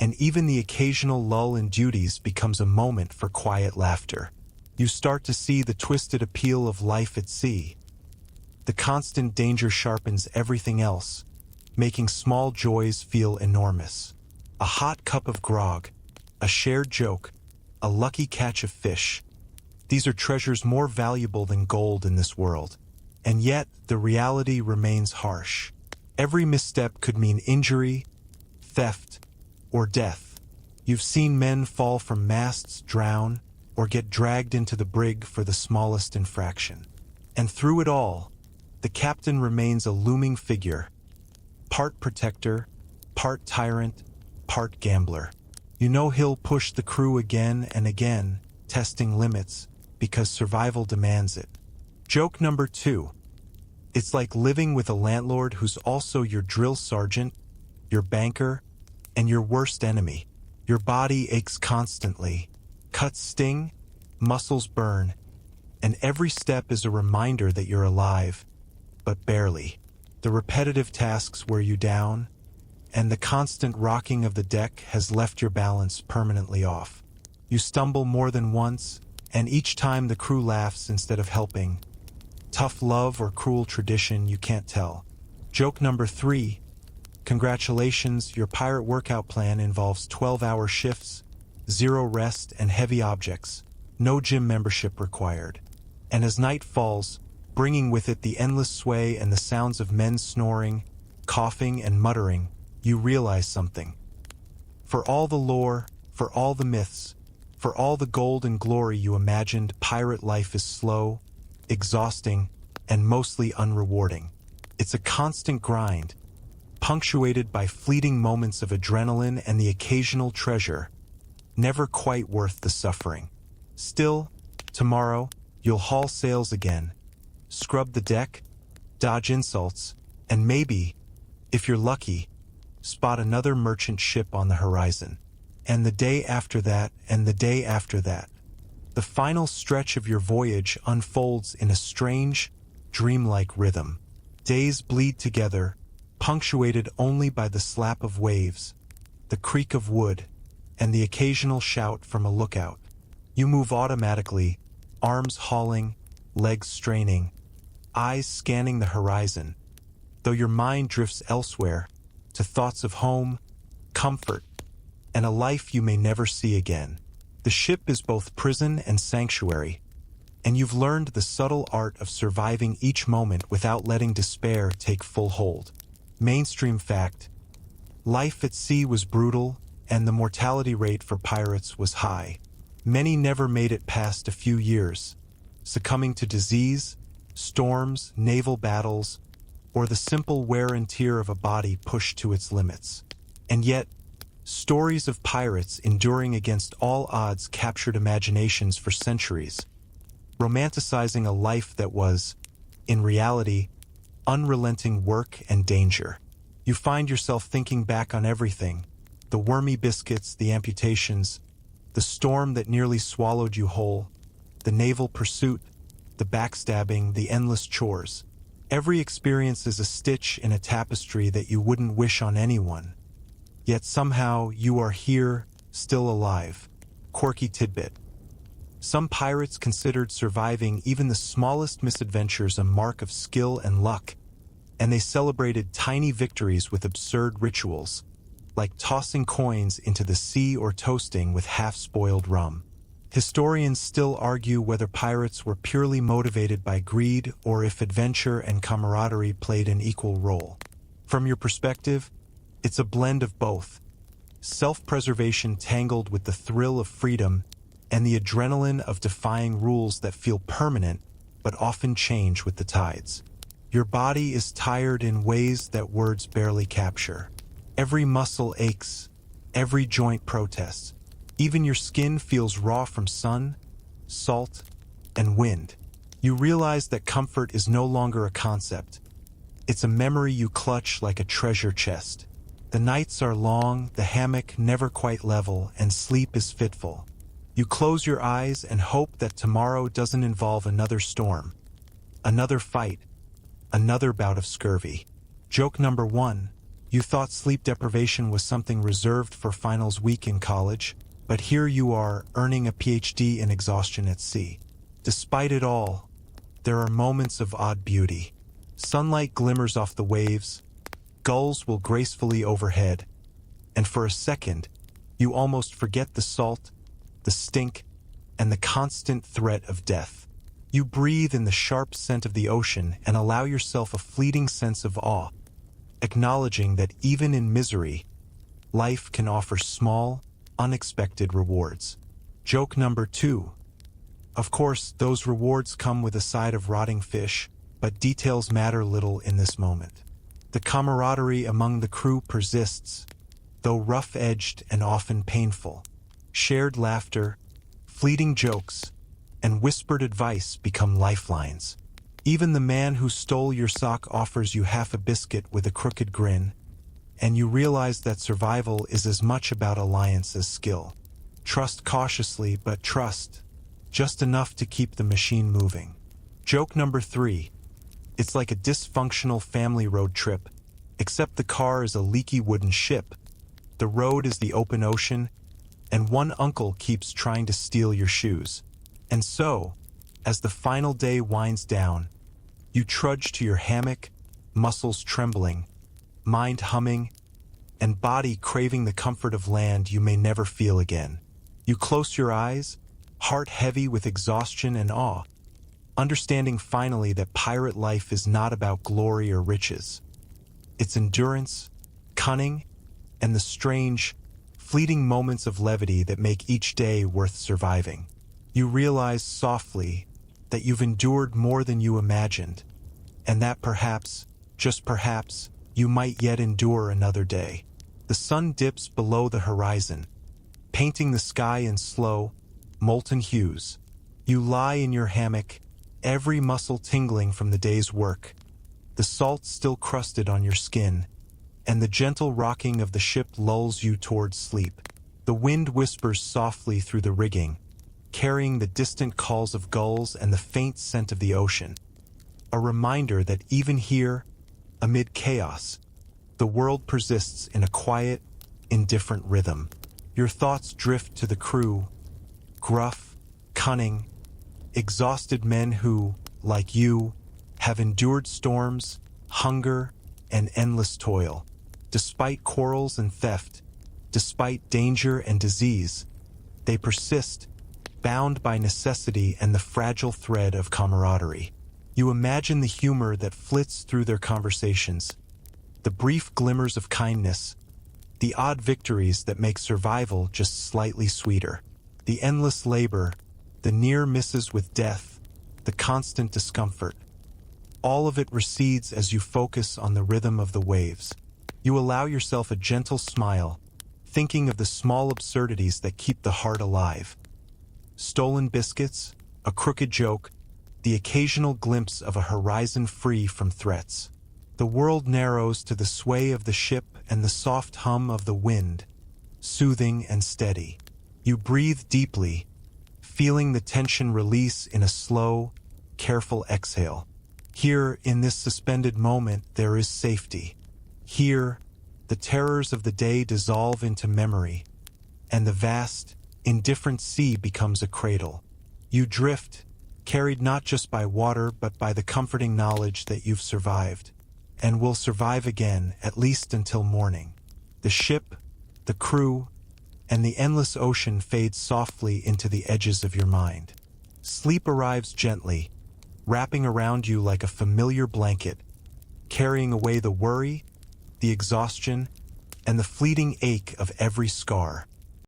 and even the occasional lull in duties becomes a moment for quiet laughter. You start to see the twisted appeal of life at sea. The constant danger sharpens everything else, making small joys feel enormous. A hot cup of grog, a shared joke, a lucky catch of fish. These are treasures more valuable than gold in this world. And yet, the reality remains harsh. Every misstep could mean injury, theft, or death. You've seen men fall from masts, drown, or get dragged into the brig for the smallest infraction. And through it all, the captain remains a looming figure, Part protector, part tyrant, part gambler. You know he'll push the crew again and again, testing limits, because survival demands it. Joke number 2. It's like living with a landlord who's also your drill sergeant, your banker, and your worst enemy. Your body aches constantly, cuts sting, muscles burn, and every step is a reminder that you're alive, but barely. The repetitive tasks wear you down, and the constant rocking of the deck has left your balance permanently off. You stumble more than once, and each time the crew laughs instead of helping. Tough love or cruel tradition, you can't tell. Joke number 3. Congratulations, your pirate workout plan involves 12-hour shifts, 0 rest, and heavy objects. No gym membership required. And as night falls, bringing with it the endless sway and the sounds of men snoring, coughing, and muttering, you realize something. For all the lore, for all the myths, for all the gold and glory you imagined, pirate life is slow, exhausting, and mostly unrewarding. It's a constant grind, punctuated by fleeting moments of adrenaline and the occasional treasure, never quite worth the suffering. Still, tomorrow, you'll haul sails again, scrub the deck, dodge insults, and maybe, if you're lucky, spot another merchant ship on the horizon. And the day after that, and the day after that. The final stretch of your voyage unfolds in a strange, dreamlike rhythm. Days bleed together, punctuated only by the slap of waves, the creak of wood, and the occasional shout from a lookout. You move automatically, arms hauling, legs straining, eyes scanning the horizon, though your mind drifts elsewhere, to thoughts of home, comfort, and a life you may never see again. The ship is both prison and sanctuary, and you've learned the subtle art of surviving each moment without letting despair take full hold. Mainstream fact: life at sea was brutal, and the mortality rate for pirates was high. Many never made it past a few years, succumbing to disease, storms, naval battles, or the simple wear and tear of a body pushed to its limits. And yet, stories of pirates enduring against all odds captured imaginations for centuries, romanticizing a life that was, in reality, unrelenting work and danger. You find yourself thinking back on everything: the wormy biscuits, the amputations, the storm that nearly swallowed you whole, the naval pursuit, the backstabbing, the endless chores. Every experience is a stitch in a tapestry that you wouldn't wish on anyone. Yet somehow you are here, still alive. Quirky tidbit: some pirates considered surviving even the smallest misadventures a mark of skill and luck, and they celebrated tiny victories with absurd rituals, like tossing coins into the sea or toasting with half-spoiled rum. Historians still argue whether pirates were purely motivated by greed or if adventure and camaraderie played an equal role. From your perspective, it's a blend of both: self-preservation tangled with the thrill of freedom and the adrenaline of defying rules that feel permanent but often change with the tides. Your body is tired in ways that words barely capture. Every muscle aches, every joint protests. Even your skin feels raw from sun, salt, and wind. You realize that comfort is no longer a concept. It's a memory you clutch like a treasure chest. The nights are long, the hammock never quite level, and sleep is fitful. You close your eyes and hope that tomorrow doesn't involve another storm, another fight, another bout of scurvy. Joke number 1. You thought sleep deprivation was something reserved for finals week in college, but here you are, earning a PhD in exhaustion at sea. Despite it all, there are moments of odd beauty. Sunlight glimmers off the waves, gulls will gracefully overhead, and for a second, you almost forget the salt, the stink, and the constant threat of death. You breathe in the sharp scent of the ocean and allow yourself a fleeting sense of awe, acknowledging that even in misery, life can offer small, unexpected rewards. Joke number 2. Of course, those rewards come with a side of rotting fish, but details matter little in this moment. The camaraderie among the crew persists, though rough-edged and often painful. Shared laughter, fleeting jokes, and whispered advice become lifelines. Even the man who stole your sock offers you half a biscuit with a crooked grin, and you realize that survival is as much about alliance as skill. Trust cautiously, but trust, just enough to keep the machine moving. Joke number 3. It's like a dysfunctional family road trip, except the car is a leaky wooden ship, the road is the open ocean, and one uncle keeps trying to steal your shoes. And so, as the final day winds down, you trudge to your hammock, muscles trembling, mind humming, and body craving the comfort of land you may never feel again. You close your eyes, heart heavy with exhaustion and awe, understanding finally that pirate life is not about glory or riches. It's endurance, cunning, and the strange, fleeting moments of levity that make each day worth surviving. You realize softly that you've endured more than you imagined, and that perhaps, just perhaps, you might yet endure another day. The sun dips below the horizon, painting the sky in slow, molten hues. You lie in your hammock, every muscle tingling from the day's work, the salt still crusted on your skin, and the gentle rocking of the ship lulls you towards sleep. The wind whispers softly through the rigging, carrying the distant calls of gulls and the faint scent of the ocean. A reminder that even here, amid chaos, the world persists in a quiet, indifferent rhythm. Your thoughts drift to the crew, gruff, cunning, exhausted men who, like you, have endured storms, hunger, and endless toil. Despite quarrels and theft, despite danger and disease, they persist, bound by necessity and the fragile thread of camaraderie. You imagine the humor that flits through their conversations, the brief glimmers of kindness, the odd victories that make survival just slightly sweeter, the endless labor, the near misses with death, the constant discomfort. All of it recedes as you focus on the rhythm of the waves. You allow yourself a gentle smile, thinking of the small absurdities that keep the heart alive. Stolen biscuits, a crooked joke, the occasional glimpse of a horizon free from threats. The world narrows to the sway of the ship and the soft hum of the wind, soothing and steady. You breathe deeply, feeling the tension release in a slow, careful exhale. Here, in this suspended moment, there is safety. Here, the terrors of the day dissolve into memory, and the vast, indifferent sea becomes a cradle. You drift, carried not just by water but by the comforting knowledge that you've survived, and will survive again, at least until morning. The ship, the crew, and the endless ocean fade softly into the edges of your mind. Sleep arrives gently, wrapping around you like a familiar blanket, carrying away the worry, the exhaustion, and the fleeting ache of every scar.